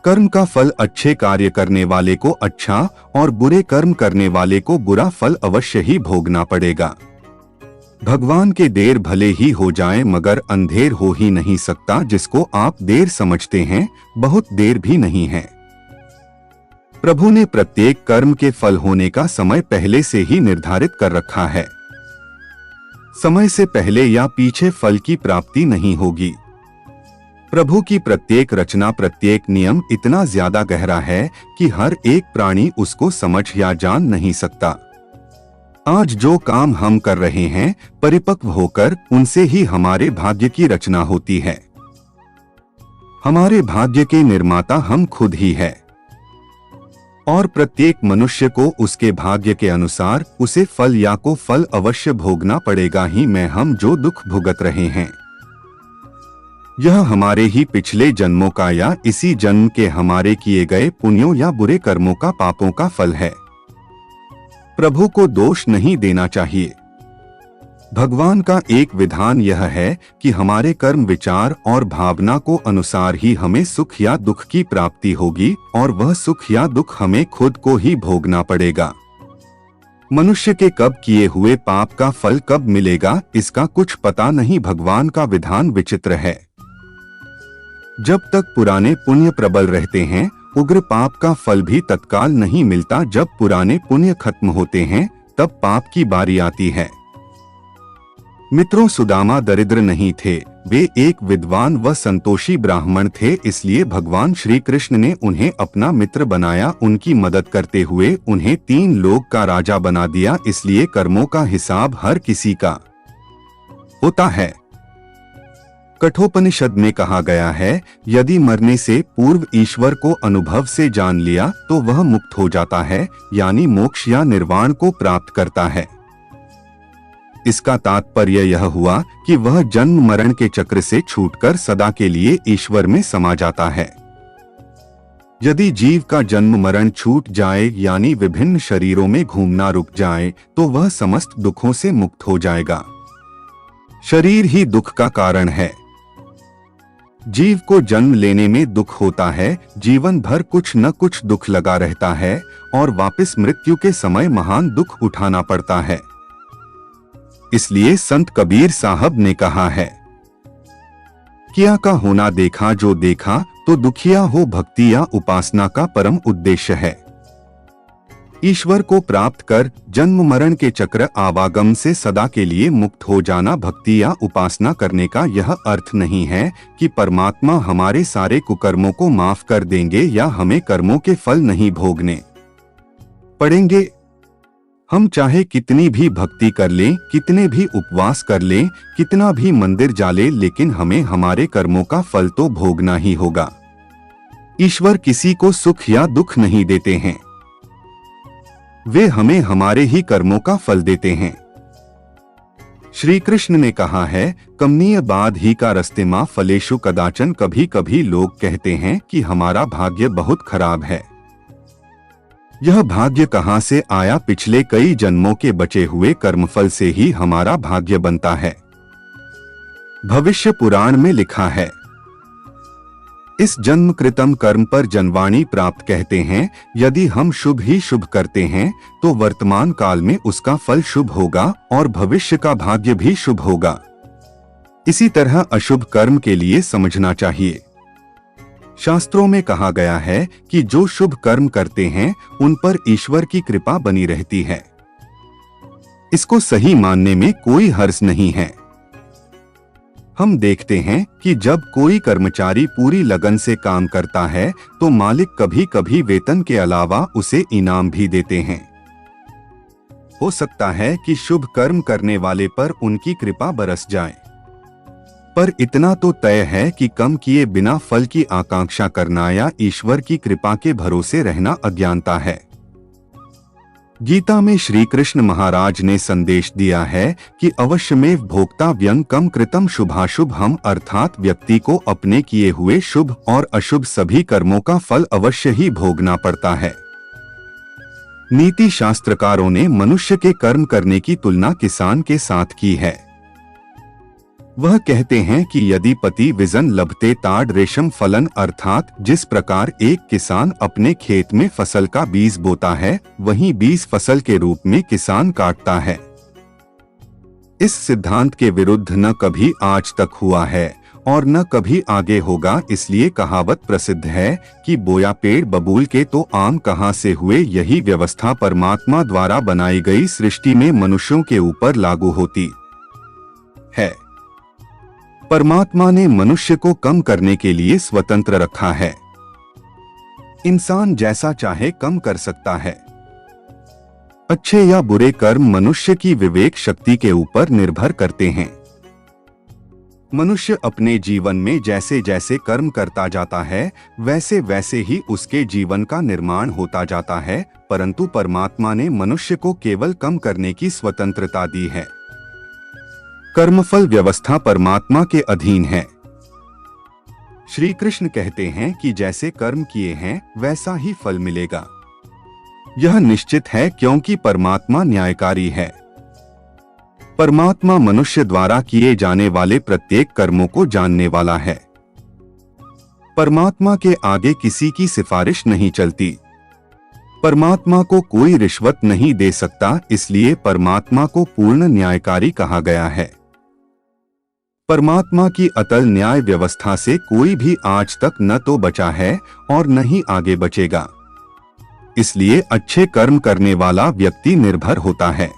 कर्म का फल अच्छे कार्य करने वाले को अच्छा और बुरे कर्म करने वाले को बुरा फल अवश्य ही भोगना पड़ेगा। भगवान के देर भले ही हो जाए मगर अंधेर हो ही नहीं सकता। जिसको आप देर समझते हैं बहुत देर भी नहीं है। प्रभु ने प्रत्येक कर्म के फल होने का समय पहले से ही निर्धारित कर रखा है। समय से पहले या पीछे फल की प्राप्ति नहीं होगी। प्रभु की प्रत्येक रचना, प्रत्येक नियम इतना ज्यादा गहरा है कि हर एक प्राणी उसको समझ या जान नहीं सकता। आज जो काम हम कर रहे हैं परिपक्व होकर उनसे ही हमारे भाग्य की रचना होती है। हमारे भाग्य के निर्माता हम खुद ही है और प्रत्येक मनुष्य को उसके भाग्य के अनुसार उसे फल या को फल अवश्य भोगना पड़ेगा ही। में हम जो दुख भुगत रहे हैं यह हमारे ही पिछले जन्मों का या इसी जन्म के हमारे किए गए पुण्यों या बुरे कर्मों का, पापों का फल है। प्रभु को दोष नहीं देना चाहिए। भगवान का एक विधान यह है कि हमारे कर्म, विचार और भावना को अनुसार ही हमें सुख या दुख की प्राप्ति होगी और वह सुख या दुख हमें खुद को ही भोगना पड़ेगा। मनुष्य के कब किए हुए पाप का फल कब मिलेगा इसका कुछ पता नहीं। भगवान का विधान विचित्र है। जब तक पुराने पुण्य प्रबल रहते हैं उग्र पाप का फल भी तत्काल नहीं मिलता। जब पुराने पुण्य खत्म होते हैं तब पाप की बारी आती है। मित्रों, सुदामा दरिद्र नहीं थे, वे एक विद्वान व संतोषी ब्राह्मण थे। इसलिए भगवान श्री कृष्ण ने उन्हें अपना मित्र बनाया। उनकी मदद करते हुए उन्हें 3 लोक का राजा बना दिया। इसलिए कर्मों का हिसाब हर किसी का होता है। कठोपनिषद में कहा गया है, यदि मरने से पूर्व ईश्वर को अनुभव से जान लिया तो वह मुक्त हो जाता है, यानी मोक्ष या निर्वाण को प्राप्त करता है। इसका तात्पर्य यह हुआ कि वह जन्म मरण के चक्र से छूटकर सदा के लिए ईश्वर में समा जाता है। यदि जीव का जन्म मरण छूट जाए यानी विभिन्न शरीरों में घूमना रुक जाए तो वह समस्त दुखों से मुक्त हो जाएगा। शरीर ही दुख का कारण है। जीव को जन्म लेने में दुख होता है, जीवन भर कुछ न कुछ दुख लगा रहता है और वापस मृत्यु के समय महान दुख उठाना पड़ता है। इसलिए संत कबीर साहब ने कहा है, किया का होना देखा जो देखा तो दुखिया हो भक्ति या उपासना का परम उद्देश्य है। ईश्वर को प्राप्त कर जन्म मरण के चक्र आवागम से सदा के लिए मुक्त हो जाना भक्ति या उपासना करने का यह अर्थ नहीं है कि परमात्मा हमारे सारे कुकर्मों को माफ कर देंगे या हमें कर्मों के फल नहीं भोगने पड़ेंगे। हम चाहे कितनी भी भक्ति कर लें, कितने भी उपवास कर लें, कितना भी मंदिर जा लें, लेकिन हमें हमारे कर्मों का फल तो भोगना ही होगा। ईश्वर किसी को सुख या दुख नहीं देते हैं, वे हमें हमारे ही कर्मों का फल देते हैं। श्री कृष्ण ने कहा है, कमनीय बाध ही का रस्ते मां फलेशु कदाचन। कभी कभी लोग कहते हैं कि हमारा भाग्य बहुत खराब है। यह भाग्य कहां से आया? पिछले कई जन्मों के बचे हुए कर्मफल से ही हमारा भाग्य बनता है। भविष्य पुराण में लिखा है, इस जन्म कृतम कर्म पर जनवाणी प्राप्त कहते हैं। यदि हम शुभ ही शुभ करते हैं तो वर्तमान काल में उसका फल शुभ होगा और भविष्य का भाग्य भी शुभ होगा। इसी तरह अशुभ कर्म के लिए समझना चाहिए। शास्त्रों में कहा गया है कि जो शुभ कर्म करते हैं उन पर ईश्वर की कृपा बनी रहती है। इसको सही मानने में कोई हर्ज नहीं है। हम देखते हैं कि जब कोई कर्मचारी पूरी लगन से काम करता है तो मालिक कभी कभी वेतन के अलावा उसे इनाम भी देते हैं। हो सकता है कि शुभ कर्म करने वाले पर उनकी कृपा बरस जाए, पर इतना तो तय है कि कम किए बिना फल की आकांक्षा करना या ईश्वर की कृपा के भरोसे रहना अज्ञानता है। गीता में श्री कृष्ण महाराज ने संदेश दिया है कि अवश्यमेव भोक्तव्यं कम कृतं शुभाशुभम, अर्थात व्यक्ति को अपने किए हुए शुभ और अशुभ सभी कर्मों का फल अवश्य ही भोगना पड़ता है। नीति शास्त्रकारों ने मनुष्य के कर्म करने की तुलना किसान के साथ की है। वह कहते हैं कि यदि पति विजन लभते ताड़ रेशम फलन, अर्थात जिस प्रकार एक किसान अपने खेत में फसल का बीज बोता है, वहीं बीज फसल के रूप में किसान काटता है। इस सिद्धांत के विरुद्ध न कभी आज तक हुआ है और न कभी आगे होगा। इसलिए कहावत प्रसिद्ध है कि बोया पेड़ बबूल के तो आम कहां से हुए। यही व्यवस्था परमात्मा द्वारा बनाई गई सृष्टि में मनुष्यों के ऊपर लागू होती है। परमात्मा ने मनुष्य को कम करने के लिए स्वतंत्र रखा है। इंसान जैसा चाहे कम कर सकता है। अच्छे या बुरे कर्म मनुष्य की विवेक शक्ति के ऊपर निर्भर करते हैं। मनुष्य अपने जीवन में जैसे जैसे कर्म करता जाता है, वैसे वैसे ही उसके जीवन का निर्माण होता जाता है, परंतु परमात्मा ने मनुष्य को केवल कम करने की स्वतंत्रता दी है। कर्मफल व्यवस्था परमात्मा के अधीन है। श्री कृष्ण कहते हैं कि जैसे कर्म किए हैं वैसा ही फल मिलेगा। यह निश्चित है क्योंकि परमात्मा न्यायकारी है। परमात्मा मनुष्य द्वारा किए जाने वाले प्रत्येक कर्मों को जानने वाला है। परमात्मा के आगे किसी की सिफारिश नहीं चलती। परमात्मा को कोई रिश्वत नहीं दे सकता, इसलिए परमात्मा को पूर्ण न्यायकारी कहा गया है। परमात्मा की अतल न्याय व्यवस्था से कोई भी आज तक न तो बचा है और न ही आगे बचेगा। इसलिए अच्छे कर्म करने वाला व्यक्ति निर्भर होता है।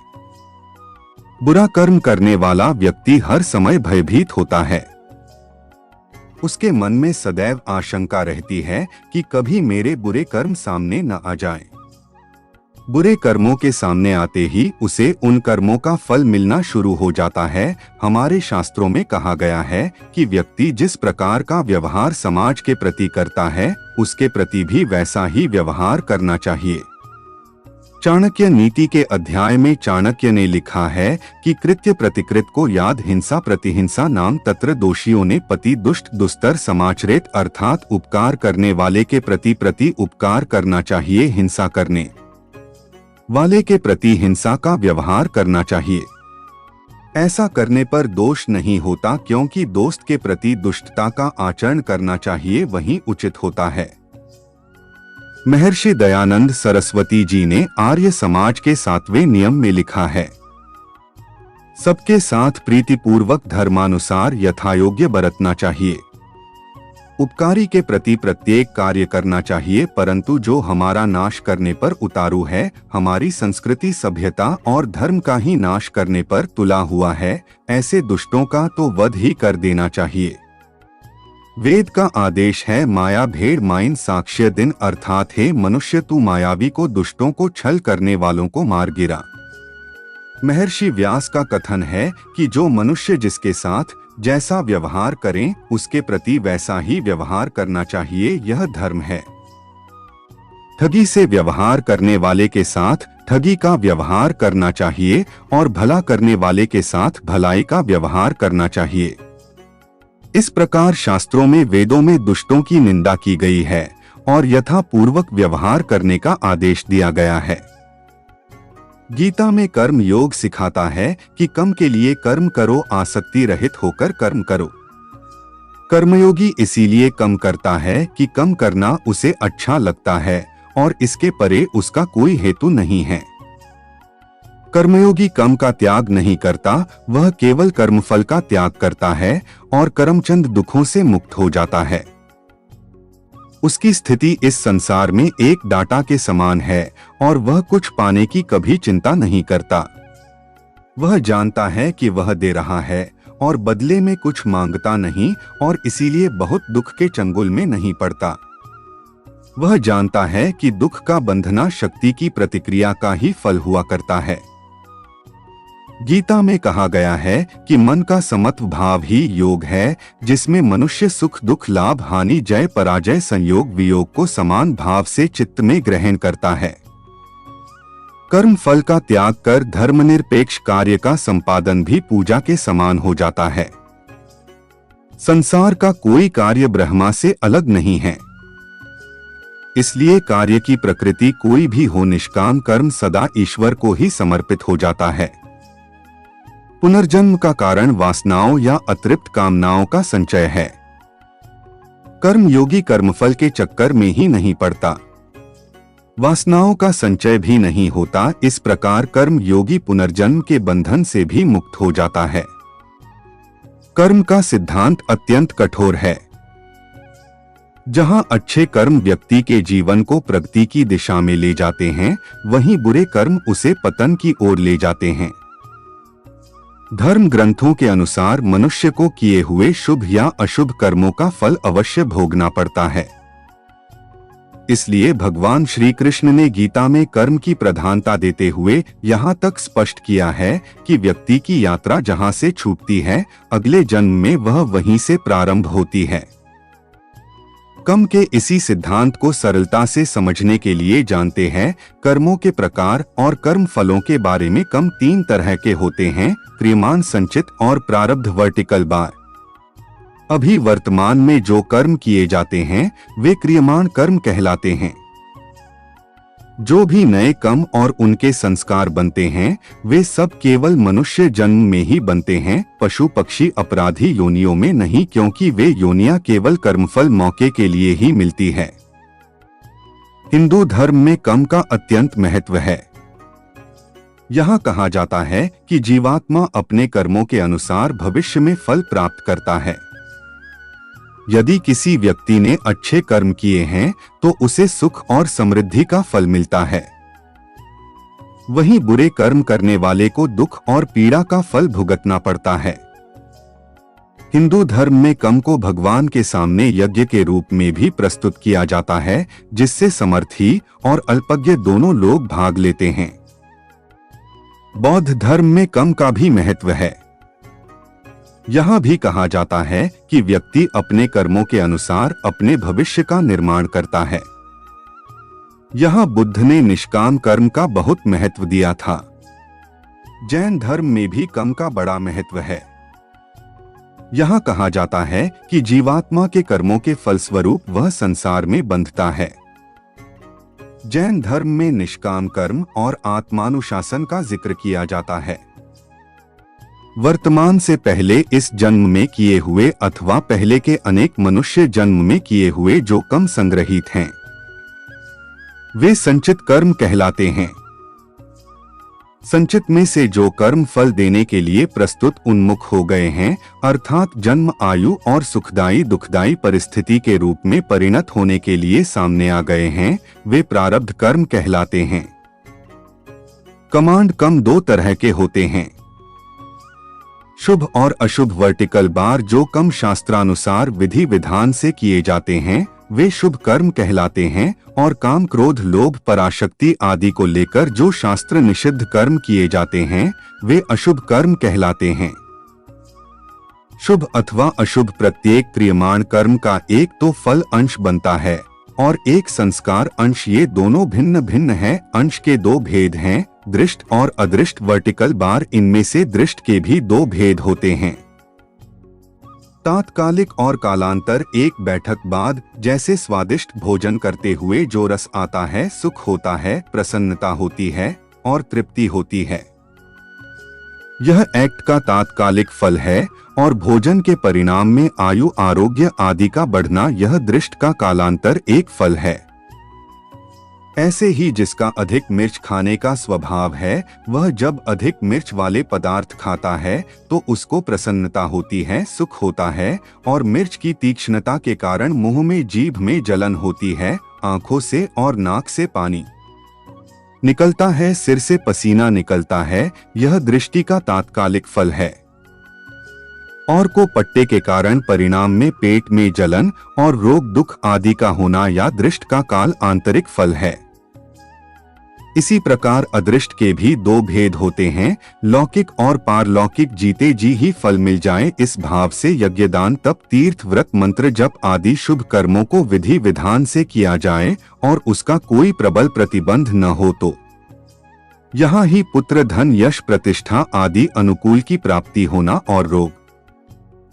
बुरा कर्म करने वाला व्यक्ति हर समय भयभीत होता है। उसके मन में सदैव आशंका रहती है कि कभी मेरे बुरे कर्म सामने न आ जाएं। बुरे कर्मों के सामने आते ही उसे उन कर्मों का फल मिलना शुरू हो जाता है। हमारे शास्त्रों में कहा गया है कि व्यक्ति जिस प्रकार का व्यवहार समाज के प्रति करता है, उसके प्रति भी वैसा ही व्यवहार करना चाहिए। चाणक्य नीति के अध्याय में चाणक्य ने लिखा है कि कृत्य प्रतिकृत को याद हिंसा प्रतिहिंसा नाम, तत्र दोषियों ने पति दुष्ट दुस्तर समाचरित, अर्थात उपकार करने वाले के प्रति उपकार करना चाहिए, हिंसा करने वाले के प्रति हिंसा का व्यवहार करना चाहिए। ऐसा करने पर दोष नहीं होता, क्योंकि दोस्त के प्रति दुष्टता का आचरण करना चाहिए, वही उचित होता है। महर्षि दयानंद सरस्वती जी ने आर्य समाज के 7वें नियम में लिखा है, सबके साथ प्रीतिपूर्वक धर्मानुसार यथायोग्य बरतना चाहिए। उपकारी के प्रति प्रत्येक कार्य करना चाहिए, परंतु जो हमारा नाश करने पर उतारू है, हमारी संस्कृति सभ्यता और धर्म का ही नाश करने पर तुला हुआ है, ऐसे दुष्टों का तो वध ही कर देना चाहिए। वेद का आदेश है, माया भेड़ माइन साक्ष्य दिन, अर्थात हे मनुष्य तू मायावी को, दुष्टों को छल करने वालों को मार गिरा। महर्षि व्यास का कथन है कि जो मनुष्य जिसके साथ जैसा व्यवहार करें, उसके प्रति वैसा ही व्यवहार करना चाहिए, यह धर्म है। ठगी से व्यवहार करने वाले के साथ ठगी का व्यवहार करना चाहिए और भला करने वाले के साथ भलाई का व्यवहार करना चाहिए। इस प्रकार शास्त्रों में, वेदों में दुष्टों की निंदा की गई है और यथापूर्वक व्यवहार करने का आदेश दिया गया है। गीता में कर्म योग सिखाता है कि कम के लिए कर्म करो, आसक्ति रहित होकर कर्म करो। कर्मयोगी इसीलिए कम करता है कि कम करना उसे अच्छा लगता है और इसके परे उसका कोई हेतु नहीं है। कर्मयोगी कम का त्याग नहीं करता, वह केवल कर्मफल का त्याग करता है और करमचंद दुखों से मुक्त हो जाता है। उसकी स्थिति इस संसार में एक डाटा के समान है और वह कुछ पाने की कभी चिंता नहीं करता। वह जानता है कि वह दे रहा है और बदले में कुछ मांगता नहीं और इसीलिए बहुत दुख के चंगुल में नहीं पड़ता। वह जानता है कि दुख का बंधना शक्ति की प्रतिक्रिया का ही फल हुआ करता है। गीता में कहा गया है कि मन का समत्व भाव ही योग है, जिसमें मनुष्य सुख दुख लाभ हानि जय पराजय संयोग वियोग को समान भाव से चित्त में ग्रहण करता है। कर्म फल का त्याग कर धर्मनिरपेक्ष कार्य का संपादन भी पूजा के समान हो जाता है। संसार का कोई कार्य ब्रह्मा से अलग नहीं है, इसलिए कार्य की प्रकृति कोई भी हो, निष्काम कर्म सदा ईश्वर को ही समर्पित हो जाता है। पुनर्जन्म का कारण वासनाओं या अतृप्त कामनाओं का संचय है। कर्म योगी कर्मफल के चक्कर में ही नहीं पड़ता, वासनाओं का संचय भी नहीं होता। इस प्रकार कर्म योगी पुनर्जन्म के बंधन से भी मुक्त हो जाता है। कर्म का सिद्धांत अत्यंत कठोर है। जहां अच्छे कर्म व्यक्ति के जीवन को प्रगति की दिशा में ले जाते हैं, वहीं बुरे कर्म उसे पतन की ओर ले जाते हैं। धर्म ग्रंथों के अनुसार मनुष्य को किए हुए शुभ या अशुभ कर्मों का फल अवश्य भोगना पड़ता है। इसलिए भगवान श्री कृष्ण ने गीता में कर्म की प्रधानता देते हुए यहाँ तक स्पष्ट किया है कि व्यक्ति की यात्रा जहाँ से छूटती है, अगले जन्म में वह वहीं से प्रारंभ होती है। कर्म के इसी सिद्धांत को सरलता से समझने के लिए जानते हैं। कर्मों के प्रकार और कर्म फलों के बारे में कर्म 3 तरह के होते हैं: क्रियमान, संचित और प्रारब्ध वर्टिकल बार। अभी वर्तमान में जो कर्म किए जाते हैं वे क्रियमान कर्म कहलाते हैं। जो भी नए कर्म और उनके संस्कार बनते हैं वे सब केवल मनुष्य जन्म में ही बनते हैं, पशु पक्षी अपराधी योनियों में नहीं, क्योंकि वे योनियां केवल कर्मफल मौके के लिए ही मिलती है। हिंदू धर्म में कर्म का अत्यंत महत्व है। यहाँ कहा जाता है कि जीवात्मा अपने कर्मों के अनुसार भविष्य में फल प्राप्त करता है। यदि किसी व्यक्ति ने अच्छे कर्म किए हैं तो उसे सुख और समृद्धि का फल मिलता है, वहीं बुरे कर्म करने वाले को दुख और पीड़ा का फल भुगतना पड़ता है। हिंदू धर्म में कर्म को भगवान के सामने यज्ञ के रूप में भी प्रस्तुत किया जाता है, जिससे समर्थी और अल्पज्ञ दोनों लोग भाग लेते हैं। बौद्ध धर्म में कर्म का भी महत्व है। यह भी कहा जाता है कि व्यक्ति अपने कर्मों के अनुसार अपने भविष्य का निर्माण करता है। यह बुद्ध ने निष्काम कर्म का बहुत महत्व दिया था। जैन धर्म में भी कर्म का बड़ा महत्व है। यह कहा जाता है कि जीवात्मा के कर्मों के फलस्वरूप वह संसार में बंधता है। जैन धर्म में निष्काम कर्म और आत्मानुशासन का जिक्र किया जाता है। वर्तमान से पहले इस जन्म में किए हुए अथवा पहले के अनेक मनुष्य जन्म में किए हुए जो कर्म संग्रहित हैं, वे संचित कर्म कहलाते हैं। संचित में से जो कर्म फल देने के लिए प्रस्तुत उन्मुख हो गए हैं, अर्थात जन्म, आयु और सुखदायी दुखदायी परिस्थिति के रूप में परिणत होने के लिए सामने आ गए हैं, वे प्रारब्ध कर्म कहलाते हैं। कमांड कर्म 2 तरह के होते हैं: शुभ और अशुभ वर्टिकल बार। जो कर्म शास्त्रानुसार विधि विधान से किए जाते हैं वे शुभ कर्म कहलाते हैं, और काम, क्रोध, लोभ, पराशक्ति आदि को लेकर जो शास्त्र निषिद्ध कर्म किए जाते हैं वे अशुभ कर्म कहलाते हैं। शुभ अथवा अशुभ प्रत्येक क्रियमाण कर्म का एक तो फल अंश बनता है और एक संस्कार अंश। ये दोनों भिन्न भिन्न हैं। अंश के 2 भेद हैं, दृष्ट और अदृष्ट वर्टिकल बार। इनमें से दृष्ट के भी 2 भेद होते हैं, तात्कालिक और कालांतर। एक बैठक बाद जैसे स्वादिष्ट भोजन करते हुए जो रस आता है, सुख होता है, प्रसन्नता होती है और तृप्ति होती है, यह एक्ट का तात्कालिक फल है। और भोजन के परिणाम में आयु, आरोग्य आदि का बढ़ना, यह दृष्ट का कालांतर एक फल है। ऐसे ही जिसका अधिक मिर्च खाने का स्वभाव है, वह जब अधिक मिर्च वाले पदार्थ खाता है तो उसको प्रसन्नता होती है, सुख होता है, और मिर्च की तीक्ष्णता के कारण मुंह में, जीभ में जलन होती है, आंखों से और नाक से पानी निकलता है, सिर से पसीना निकलता है। यह दृष्टि का तात्कालिक फल है। और को पट्टे के कारण परिणाम में पेट में जलन और रोग दुख आदि का होना या दृष्ट का काल आंतरिक फल है। इसी प्रकार अदृष्ट के भी 2 भेद होते हैं, लौकिक और पारलौकिक। जीते जी ही फल मिल जाए, इस भाव से यज्ञदान, तप, तीर्थ, व्रत, मंत्र जप आदि शुभ कर्मों को विधि विधान से किया जाए और उसका कोई प्रबल प्रतिबंध न हो तो यहाँ ही पुत्र, धन, यश, प्रतिष्ठा आदि अनुकूल की प्राप्ति होना और रोग,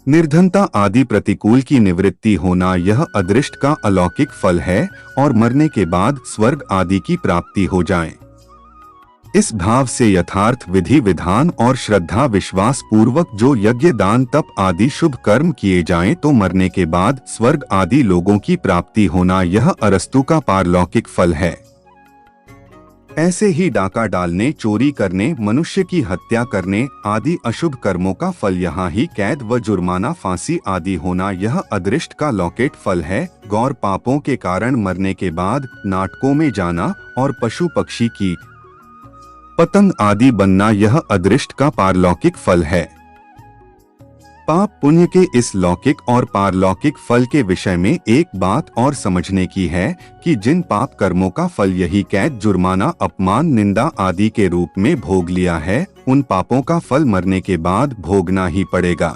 निर्धनता आदि प्रतिकूल की निवृत्ति होना, यह अदृष्ट का अलौकिक फल है। और मरने के बाद स्वर्ग आदि की प्राप्ति हो जाए। इस भाव से यथार्थ विधि विधान और श्रद्धा विश्वास पूर्वक जो यज्ञ, दान, तप आदि शुभ कर्म किए जाएं तो मरने के बाद स्वर्ग आदि लोगों की प्राप्ति होना, यह अरस्तु का पारलौकिक फल है। ऐसे ही डाका डालने, चोरी करने, मनुष्य की हत्या करने आदि अशुभ कर्मों का फल यहाँ ही कैद व जुर्माना, फांसी आदि होना, यह अदृष्ट का लौकिक फल है। गौर पापों के कारण मरने के बाद नाटकों में जाना और पशु पक्षी की पतंग आदि बनना, यह अदृष्ट का पारलौकिक फल है। पाप पुण्य के इस लौकिक और पारलौकिक फल के विषय में एक बात और समझने की है कि जिन पाप कर्मों का फल यही कैद, जुर्माना, अपमान, निंदा आदि के रूप में भोग लिया है, उन पापों का फल मरने के बाद भोगना ही पड़ेगा।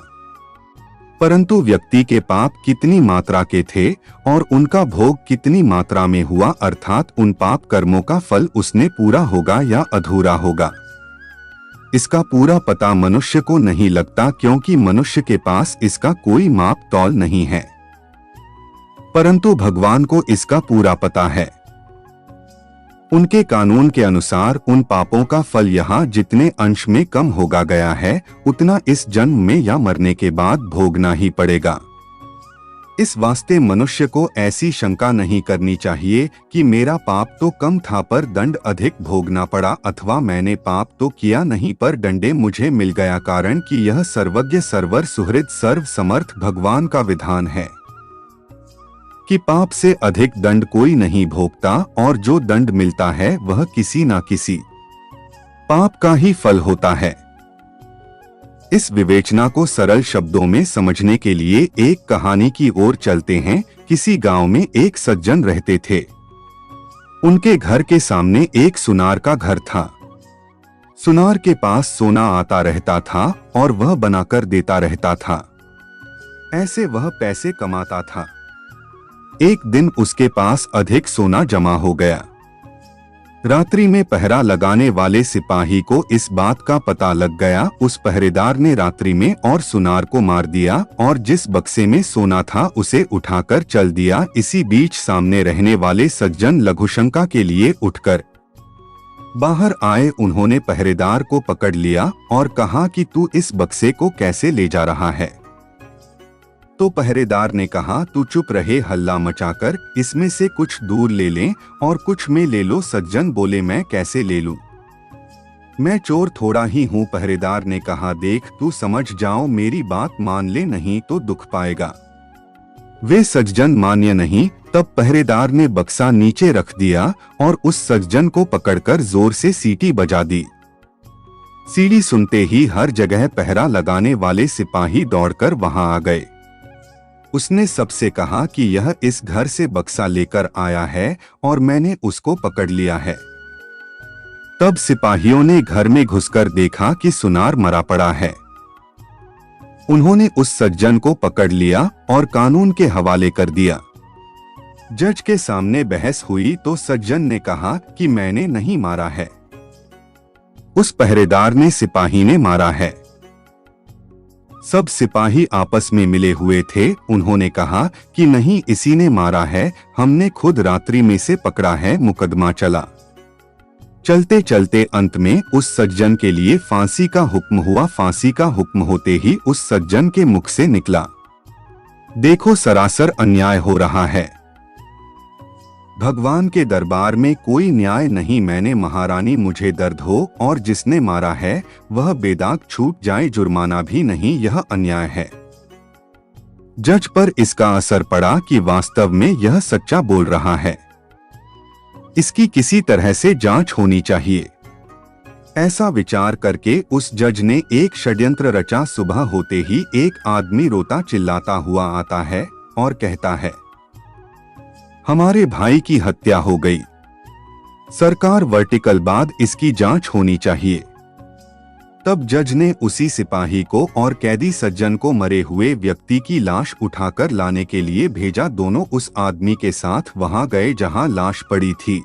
परंतु व्यक्ति के पाप कितनी मात्रा के थे और उनका भोग कितनी मात्रा में हुआ, अर्थात उन पाप कर्मों का फल उसने पूरा होगा या अधूरा होगा, इसका पूरा पता मनुष्य को नहीं लगता, क्योंकि मनुष्य के पास इसका कोई माप तौल नहीं है। परंतु भगवान को इसका पूरा पता है। उनके कानून के अनुसार उन पापों का फल यहाँ जितने अंश में कम होगा गया है, उतना इस जन्म में या मरने के बाद भोगना ही पड़ेगा। इस वास्ते मनुष्य को ऐसी शंका नहीं करनी चाहिए कि मेरा पाप तो कम था पर दंड अधिक भोगना पड़ा, अथवा मैंने पाप तो किया नहीं पर दंडे मुझे मिल गया, कारण कि यह सर्वज्ञ, सर्वर सुहृद, सर्व समर्थ भगवान का विधान है कि पाप से अधिक दंड कोई नहीं भोगता, और जो दंड मिलता है वह किसी न किसी पाप का ही फल होता है। इस विवेचना को सरल शब्दों में समझने के लिए एक कहानी की ओर चलते हैं। किसी गांव में एक सज्जन रहते थे। उनके घर के सामने एक सुनार का घर था। सुनार के पास सोना आता रहता था और वह बनाकर देता रहता था। ऐसे वह पैसे कमाता था। एक दिन उसके पास अधिक सोना जमा हो गया। रात्रि में पहरा लगाने वाले सिपाही को इस बात का पता लग गया। उस पहरेदार ने रात्रि में और सुनार को मार दिया और जिस बक्से में सोना था उसे उठाकर चल दिया। इसी बीच सामने रहने वाले सज्जन लघुशंका के लिए उठकर बाहर आए। उन्होंने पहरेदार को पकड़ लिया और कहा कि तू इस बक्से को कैसे ले जा रहा है? तो पहरेदार ने कहा, तू चुप रहे, हल्ला मचाकर इसमें से कुछ दूर ले लें और कुछ में ले लो। सज्जन बोले, मैं कैसे ले लूं? मैं चोर थोड़ा ही हूं। पहरेदार ने कहा, देख तू समझ जाओ, मेरी बात मान ले, नहीं तो दुख पाएगा। वे सज्जन मान्य नहीं। तब पहरेदार ने बक्सा नीचे रख दिया और उस सज्जन को पकड़कर जोर से सीटी बजा दी। सीटी सुनते ही हर जगह पहरा लगाने वाले सिपाही दौड़कर वहां आ गए। उसने सबसे कहा कि यह इस घर से बक्सा लेकर आया है और मैंने उसको पकड़ लिया है। तब सिपाहियों ने घर में घुसकर देखा कि सुनार मरा पड़ा है। उन्होंने उस सज्जन को पकड़ लिया और कानून के हवाले कर दिया। जज के सामने बहस हुई तो सज्जन ने कहा कि मैंने नहीं मारा है, उस पहरेदार ने, सिपाही ने मारा है। सब सिपाही आपस में मिले हुए थे। उन्होंने कहा कि नहीं, इसी ने मारा है, हमने खुद रात्रि में से पकड़ा है। मुकदमा चला। चलते चलते अंत में उस सज्जन के लिए फांसी का हुक्म हुआ। फांसी का हुक्म होते ही उस सज्जन के मुख से निकला, देखो सरासर अन्याय हो रहा है। भगवान के दरबार में कोई न्याय नहीं। मैंने महारानी, मुझे दर्द हो और जिसने मारा है वह बेदाग छूट जाए, जुर्माना भी नहीं, यह अन्याय है। जज पर इसका असर पड़ा कि वास्तव में यह सच्चा बोल रहा है, इसकी किसी तरह से जांच होनी चाहिए। ऐसा विचार करके उस जज ने एक षड्यंत्र रचा। सुबह होते ही एक आदमी रोता चिल्लाता हुआ आता है और कहता है, हमारे भाई की हत्या हो गई, सरकार वर्टिकल बाद इसकी जांच होनी चाहिए। तब जज ने उसी सिपाही को और कैदी सज्जन को मरे हुए व्यक्ति की लाश उठाकर लाने के लिए भेजा। दोनों उस आदमी के साथ वहां गए जहां लाश पड़ी थी।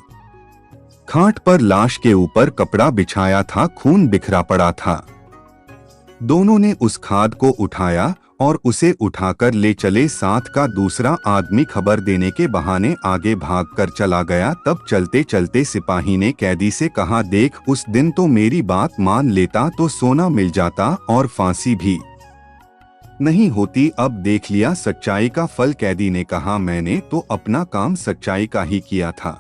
खाट पर लाश के ऊपर कपड़ा बिछाया था, खून बिखरा पड़ा था। दोनों ने उस खाद को उठाया और उसे उठाकर ले चले। साथ का दूसरा आदमी खबर देने के बहाने आगे भागकर चला गया। तब चलते चलते सिपाही ने कैदी से कहा, देख, उस दिन तो मेरी बात मान लेता तो सोना मिल जाता और फांसी भी नहीं होती। अब देख लिया सच्चाई का फल। कैदी ने कहा, मैंने तो अपना काम सच्चाई का ही किया था।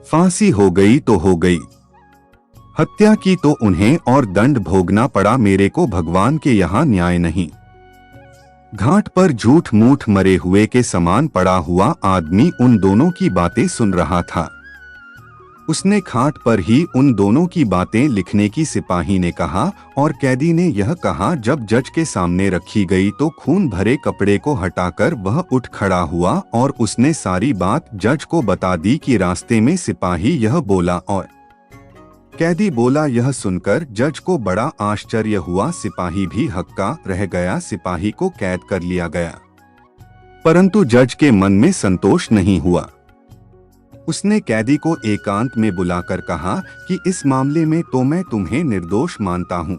फांसी हो गई तो हो गई, हत्या की तो उन्हें और दंड भोगना पड़ा। मेरे को भगवान के यहाँ न्याय नहीं। घाट पर झूठ मूठ मरे हुए के समान पड़ा हुआ आदमी उन दोनों की बातें सुन रहा था। उसने खाट पर ही उन दोनों की बातें लिखने की सिपाही ने कहा और कैदी ने यह कहा। जब जज के सामने रखी गई तो खून भरे कपड़े को हटाकर वह उठ खड़ा हुआ और उसने सारी बात जज को बता दी कि रास्ते में सिपाही यह बोला और कैदी बोला। यह सुनकर जज को बड़ा आश्चर्य हुआ। सिपाही भी हक्का रह गया। सिपाही को कैद कर लिया गया, परंतु जज के मन में संतोष नहीं हुआ। उसने कैदी को एकांत में बुलाकर कहा कि इस मामले में तो मैं तुम्हें निर्दोष मानता हूँ,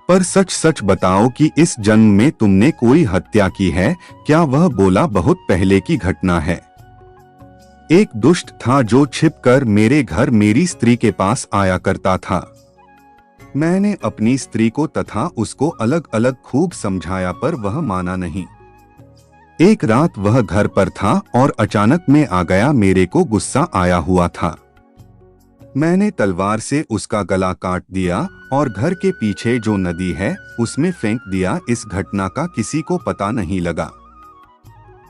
पर सच सच बताओ कि इस जन्म में तुमने कोई हत्या की है क्या? वह बोला, बहुत पहले की घटना है। एक दुष्ट था जो छिपकर मेरे घर मेरी स्त्री के पास आया करता था। मैंने अपनी स्त्री को तथा उसको अलग अलग खूब समझाया, पर वह माना नहीं। एक रात वह घर पर था और अचानक में आ गया। मेरे को गुस्सा आया हुआ था। मैंने तलवार से उसका गला काट दिया और घर के पीछे जो नदी है उसमें फेंक दिया। इस घटना का किसी को पता नहीं लगा।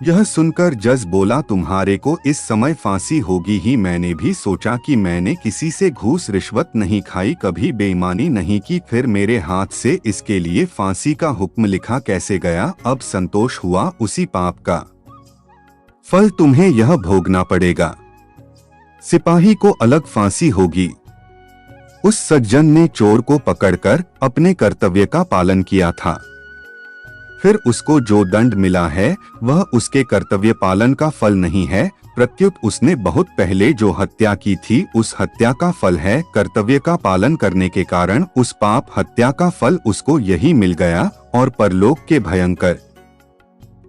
यह सुनकर जज बोला, तुम्हारे को इस समय फांसी होगी ही। मैंने भी सोचा कि मैंने किसी से घूस रिश्वत नहीं खाई, कभी बेईमानी नहीं की, फिर मेरे हाथ से इसके लिए फांसी का हुक्म लिखा कैसे गया? अब संतोष हुआ। उसी पाप का फल तुम्हें यह भोगना पड़ेगा। सिपाही को अलग फांसी होगी। उस सज्जन ने चोर को पकड़कर अपने कर्तव्य का पालन किया था, फिर उसको जो दंड मिला है वह उसके कर्तव्य पालन का फल नहीं है, प्रत्युत उसने बहुत पहले जो हत्या की थी उस हत्या का फल है। कर्तव्य का पालन करने के कारण उस पाप हत्या का फल उसको यही मिल गया और परलोक के भयंकर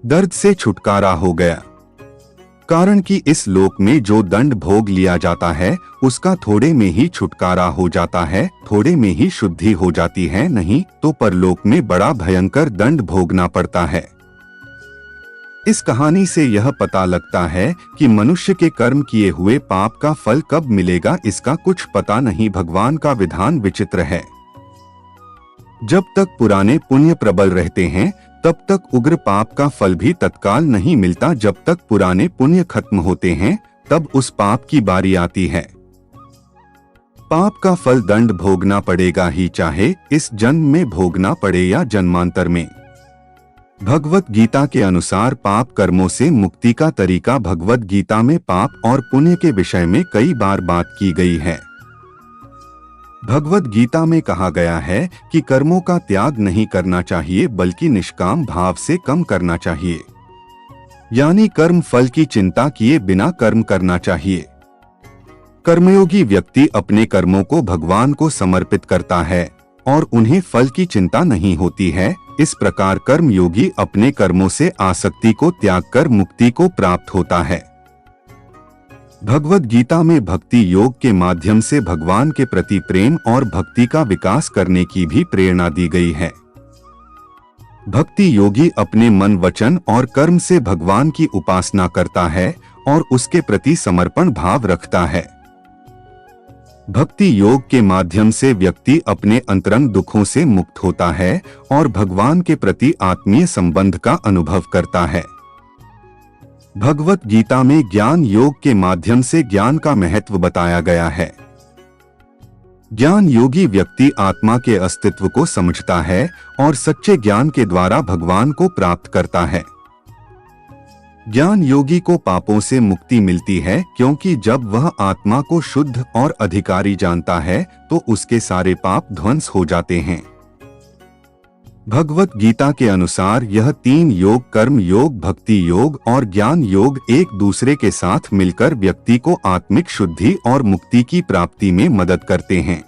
दर्द से छुटकारा हो गया। कारण कि इस लोक में जो दंड भोग लिया जाता है उसका थोड़े में ही छुटकारा हो जाता है, थोड़े में ही शुद्धि हो जाती है, नहीं तो परलोक में बड़ा भयंकर दंड भोगना पड़ता है। इस कहानी से यह पता लगता है कि मनुष्य के कर्म किए हुए पाप का फल कब मिलेगा इसका कुछ पता नहीं। भगवान का विधान विचित्र है। जब तक पुराने पुण्य प्रबल रहते हैं तब तक उग्र पाप का फल भी तत्काल नहीं मिलता। जब तक पुराने पुण्य खत्म होते हैं तब उस पाप की बारी आती है। पाप का फल दंड भोगना पड़ेगा ही, चाहे इस जन्म में भोगना पड़े या जन्मांतर में। भगवत गीता के अनुसार पाप कर्मों से मुक्ति का तरीका भगवत गीता में पाप और पुण्य के विषय में कई बार बात की गई है। भगवत गीता में कहा गया है कि कर्मों का त्याग नहीं करना चाहिए बल्कि निष्काम भाव से कम करना चाहिए, यानी कर्म फल की चिंता किए बिना कर्म करना चाहिए। कर्मयोगी व्यक्ति अपने कर्मों को भगवान को समर्पित करता है और उन्हें फल की चिंता नहीं होती है। इस प्रकार कर्मयोगी अपने कर्मों से आसक्ति को त्याग कर मुक्ति को प्राप्त होता है। भगवत गीता में भक्ति योग के माध्यम से भगवान के प्रति प्रेम और भक्ति का विकास करने की भी प्रेरणा दी गई है। भक्ति योगी अपने मन वचन और कर्म से भगवान की उपासना करता है और उसके प्रति समर्पण भाव रखता है। भक्ति योग के माध्यम से व्यक्ति अपने अंतरंग दुखों से मुक्त होता है और भगवान के प्रति आत्मीय संबंध का अनुभव करता है। भगवत गीता में ज्ञान योग के माध्यम से ज्ञान का महत्व बताया गया है। ज्ञान योगी व्यक्ति आत्मा के अस्तित्व को समझता है और सच्चे ज्ञान के द्वारा भगवान को प्राप्त करता है। ज्ञान योगी को पापों से मुक्ति मिलती है क्योंकि जब वह आत्मा को शुद्ध और अधिकारी जानता है तो उसके सारे पाप ध्वंस हो जाते हैं। भगवत गीता के अनुसार यह 3 योग, कर्म योग, भक्ति योग और ज्ञान योग एक दूसरे के साथ मिलकर व्यक्ति को आत्मिक शुद्धि और मुक्ति की प्राप्ति में मदद करते हैं।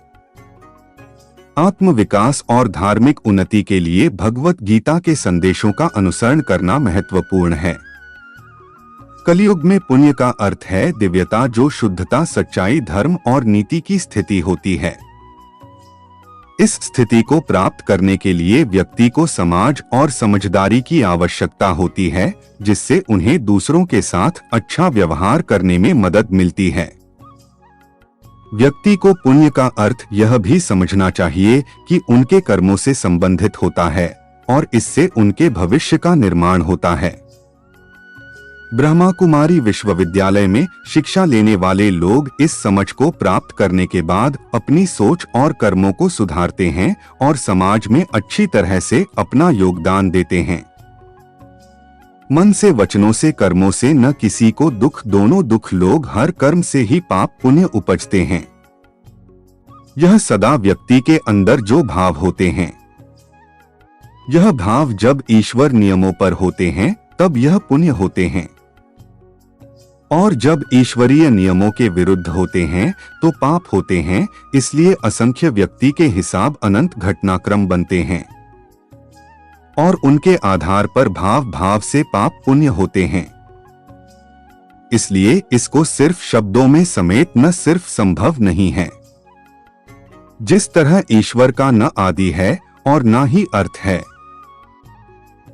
आत्म विकास और धार्मिक उन्नति के लिए भगवत गीता के संदेशों का अनुसरण करना महत्वपूर्ण है। कलयुग में पुण्य का अर्थ है दिव्यता, जो शुद्धता, सच्चाई, धर्म और नीति की स्थिति होती है। इस स्थिति को प्राप्त करने के लिए व्यक्ति को समाज और समझदारी की आवश्यकता होती है, जिससे उन्हें दूसरों के साथ अच्छा व्यवहार करने में मदद मिलती है। व्यक्ति को पुण्य का अर्थ यह भी समझना चाहिए कि उनके कर्मों से संबंधित होता है और इससे उनके भविष्य का निर्माण होता है। ब्रह्मा कुमारी विश्वविद्यालय में शिक्षा लेने वाले लोग इस समझ को प्राप्त करने के बाद अपनी सोच और कर्मों को सुधारते हैं और समाज में अच्छी तरह से अपना योगदान देते हैं। मन से, वचनों से, कर्मों से न किसी को दुख, दोनों दुख लोग हर कर्म से ही पाप पुण्य उपजते हैं। यह सदा व्यक्ति के अंदर जो भाव होते हैं, यह भाव जब ईश्वर नियमों पर होते हैं तब यह पुण्य होते हैं, और जब ईश्वरीय नियमों के विरुद्ध होते हैं तो पाप होते हैं। इसलिए असंख्य व्यक्ति के हिसाब अनंत घटनाक्रम बनते हैं और उनके आधार पर भाव भाव से पाप पुण्य होते हैं। इसलिए इसको सिर्फ शब्दों में समेट न सिर्फ संभव नहीं है। जिस तरह ईश्वर का न आदि है और न ही अर्थ है,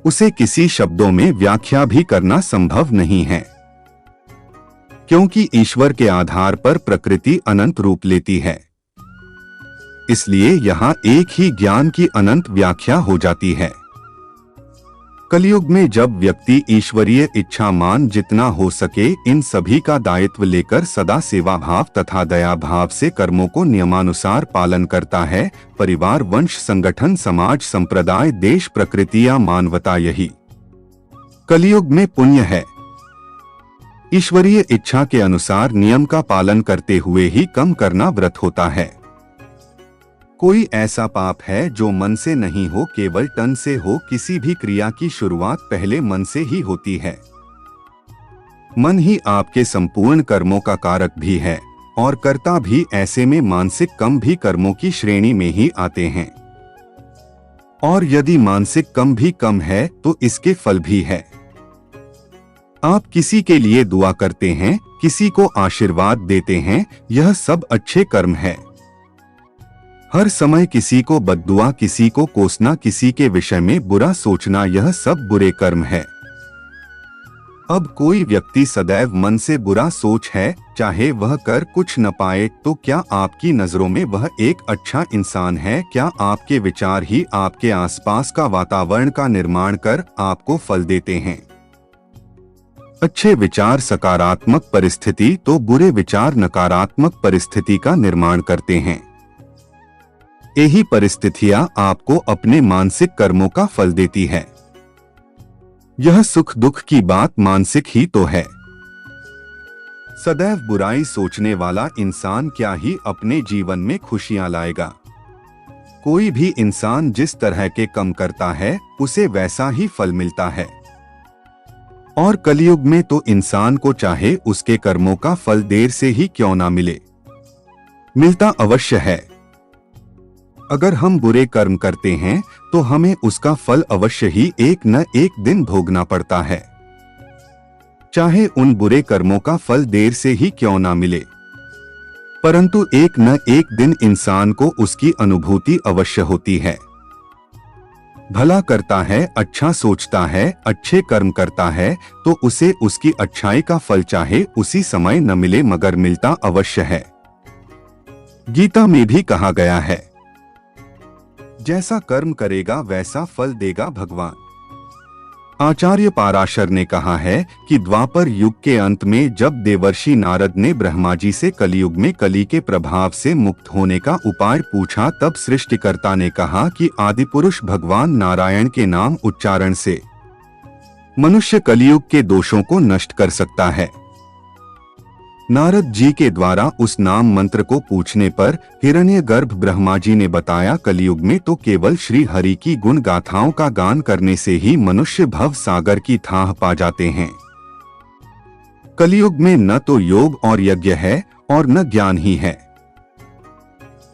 उसे किसी शब्दों में व्याख्या भी करना संभव नहीं है, क्योंकि ईश्वर के आधार पर प्रकृति अनंत रूप लेती है। इसलिए यहाँ एक ही ज्ञान की अनंत व्याख्या हो जाती है। कलयुग में जब व्यक्ति ईश्वरीय इच्छा मान जितना हो सके इन सभी का दायित्व लेकर सदा सेवा भाव तथा दया भाव से कर्मों को नियमानुसार पालन करता है, परिवार, वंश, संगठन, समाज, संप्रदाय, देश, प्रकृति या मानवता, यही कलयुग में पुण्य है। ईश्वरीय इच्छा के अनुसार नियम का पालन करते हुए ही कम करना व्रत होता है। कोई ऐसा पाप है जो मन से नहीं हो, केवल तन से हो। किसी भी क्रिया की शुरुआत पहले मन से ही होती है। मन ही आपके संपूर्ण कर्मों का कारक भी है और कर्ता भी। ऐसे में मानसिक कम भी कर्मों की श्रेणी में ही आते हैं, और यदि मानसिक कम भी कम है तो इसके फल भी है। आप किसी के लिए दुआ करते हैं, किसी को आशीर्वाद देते हैं, यह सब अच्छे कर्म है। हर समय किसी को बद्दुआ, किसी को कोसना, किसी के विषय में बुरा सोचना, यह सब बुरे कर्म है। अब कोई व्यक्ति सदैव मन से बुरा सोच है, चाहे वह कर कुछ न पाए, तो क्या आपकी नजरों में वह एक अच्छा इंसान है? क्या आपके विचार ही आपके आसपास का वातावरण का निर्माण कर आपको फल देते हैं? अच्छे विचार सकारात्मक परिस्थिति तो बुरे विचार नकारात्मक परिस्थिति का निर्माण करते हैं। यही परिस्थितियां आपको अपने मानसिक कर्मों का फल देती है। यह सुख दुख की बात मानसिक ही तो है। सदैव बुराई सोचने वाला इंसान क्या ही अपने जीवन में खुशियां लाएगा? कोई भी इंसान जिस तरह के कर्म करता है उसे वैसा ही फल मिलता है। और कलयुग में तो इंसान को चाहे उसके कर्मों का फल देर से ही क्यों ना मिले, मिलता अवश्य है। अगर हम बुरे कर्म करते हैं तो हमें उसका फल अवश्य ही एक न एक दिन भोगना पड़ता है, चाहे उन बुरे कर्मों का फल देर से ही क्यों ना मिले, परंतु एक न एक दिन इंसान को उसकी अनुभूति अवश्य होती है। भला करता है, अच्छा सोचता है, अच्छे कर्म करता है तो उसे उसकी अच्छाई का फल चाहे उसी समय न मिले मगर मिलता अवश्य है। गीता में भी कहा गया है, जैसा कर्म करेगा वैसा फल देगा भगवान। आचार्य पाराशर ने कहा है कि द्वापर युग के अंत में जब देवर्षि नारद ने ब्रह्मा जी से कलयुग में कली के प्रभाव से मुक्त होने का उपाय पूछा, तब सृष्टिकर्ता ने कहा कि आदिपुरुष भगवान नारायण के नाम उच्चारण से मनुष्य कलयुग के दोषों को नष्ट कर सकता है। नारद जी के द्वारा उस नाम मंत्र को पूछने पर हिरण्यगर्भ ब्रह्मा जी ने बताया, कलयुग में तो केवल श्री हरि की गुण गाथाओं का गान करने से ही मनुष्य भव सागर की थाह पा जाते हैं। कलयुग में न तो योग और यज्ञ है और न ज्ञान ही है।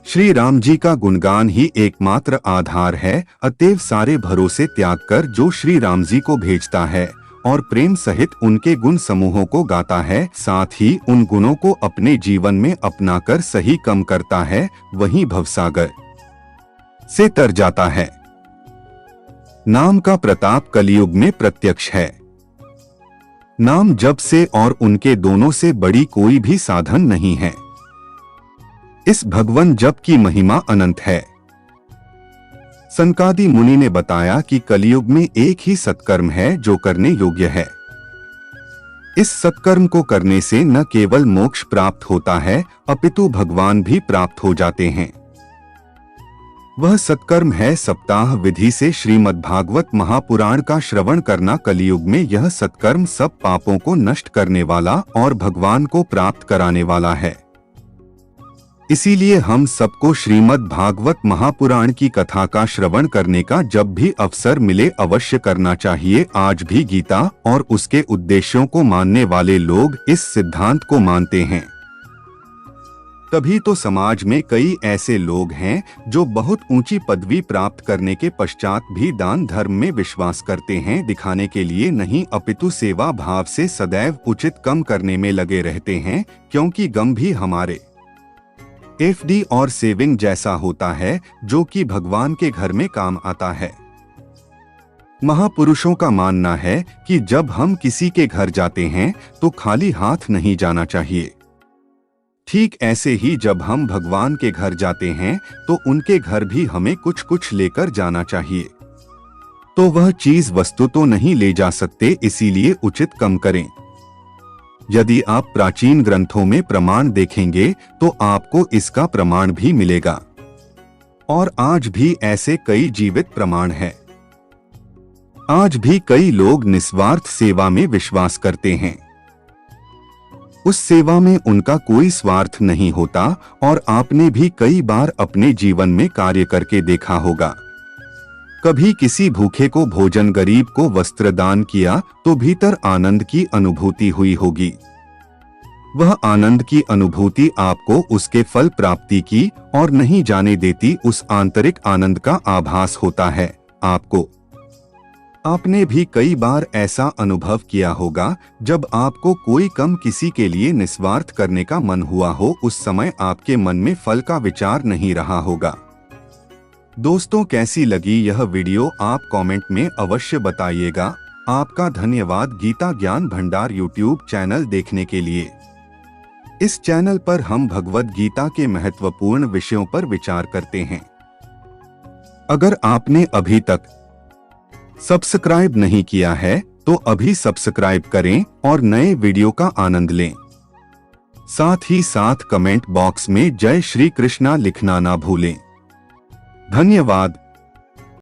श्री राम जी का गुणगान ही एकमात्र आधार है। अतएव सारे भरोसे त्याग कर जो श्री राम जी को भेजता है और प्रेम सहित उनके गुण समूहों को गाता है, साथ ही उन गुणों को अपने जीवन में अपनाकर सही कम करता है, वही भवसागर से तर जाता है। नाम का प्रताप कलयुग में प्रत्यक्ष है। नाम जप से और उनके दोनों से बड़ी कोई भी साधन नहीं है। इस भगवन जप की महिमा अनंत है। सनकादि मुनि ने बताया कि कलयुग में एक ही सत्कर्म है जो करने योग्य है। इस सत्कर्म को करने से न केवल मोक्ष प्राप्त होता है अपितु भगवान भी प्राप्त हो जाते हैं। वह सत्कर्म है सप्ताह विधि से श्रीमद् भागवत महापुराण का श्रवण करना। कलयुग में यह सत्कर्म सब पापों को नष्ट करने वाला और भगवान को प्राप्त कराने वाला है। इसीलिए हम सबको श्रीमद् भागवत महापुराण की कथा का श्रवण करने का जब भी अवसर मिले अवश्य करना चाहिए। आज भी गीता और उसके उद्देश्यों को मानने वाले लोग इस सिद्धांत को मानते हैं। तभी तो समाज में कई ऐसे लोग हैं जो बहुत ऊंची पदवी प्राप्त करने के पश्चात भी दान धर्म में विश्वास करते हैं, दिखाने के लिए नहीं अपितु सेवा भाव से सदैव उचित कम करने में लगे रहते हैं, क्योंकि गम भी हमारे एफडी और सेविंग जैसा होता है जो कि भगवान के घर में काम आता है। महापुरुषों का मानना है कि जब हम किसी के घर जाते हैं तो खाली हाथ नहीं जाना चाहिए। ठीक ऐसे ही जब हम भगवान के घर जाते हैं तो उनके घर भी हमें कुछ कुछ लेकर जाना चाहिए। तो वह चीज वस्तु तो नहीं ले जा सकते, इसीलिए उचित कम करें। यदि आप प्राचीन ग्रंथों में प्रमाण देखेंगे तो आपको इसका प्रमाण भी मिलेगा। और आज भी ऐसे कई जीवित प्रमाण हैं। आज भी कई लोग निस्वार्थ सेवा में विश्वास करते हैं। उस सेवा में उनका कोई स्वार्थ नहीं होता और आपने भी कई बार अपने जीवन में कार्य करके देखा होगा। कभी किसी भूखे को भोजन, गरीब को वस्त्र दान किया तो भीतर आनंद की अनुभूति हुई होगी। वह आनंद की अनुभूति आपको उसके फल प्राप्ति की और नहीं जाने देती, उस आंतरिक आनंद का आभास होता है आपको। आपने भी कई बार ऐसा अनुभव किया होगा जब आपको कोई कम किसी के लिए निस्वार्थ करने का मन हुआ हो, उस समय आपके मन में फल का विचार नहीं रहा होगा। दोस्तों, कैसी लगी यह वीडियो आप कमेंट में अवश्य बताइएगा। आपका धन्यवाद गीता ज्ञान भंडार यूट्यूब चैनल देखने के लिए। इस चैनल पर हम भगवद गीता के महत्वपूर्ण विषयों पर विचार करते हैं। अगर आपने अभी तक सब्सक्राइब नहीं किया है तो अभी सब्सक्राइब करें और नए वीडियो का आनंद लें। साथ ही साथ कमेंट बॉक्स में जय श्री कृष्णा लिखना ना भूलें। धन्यवाद।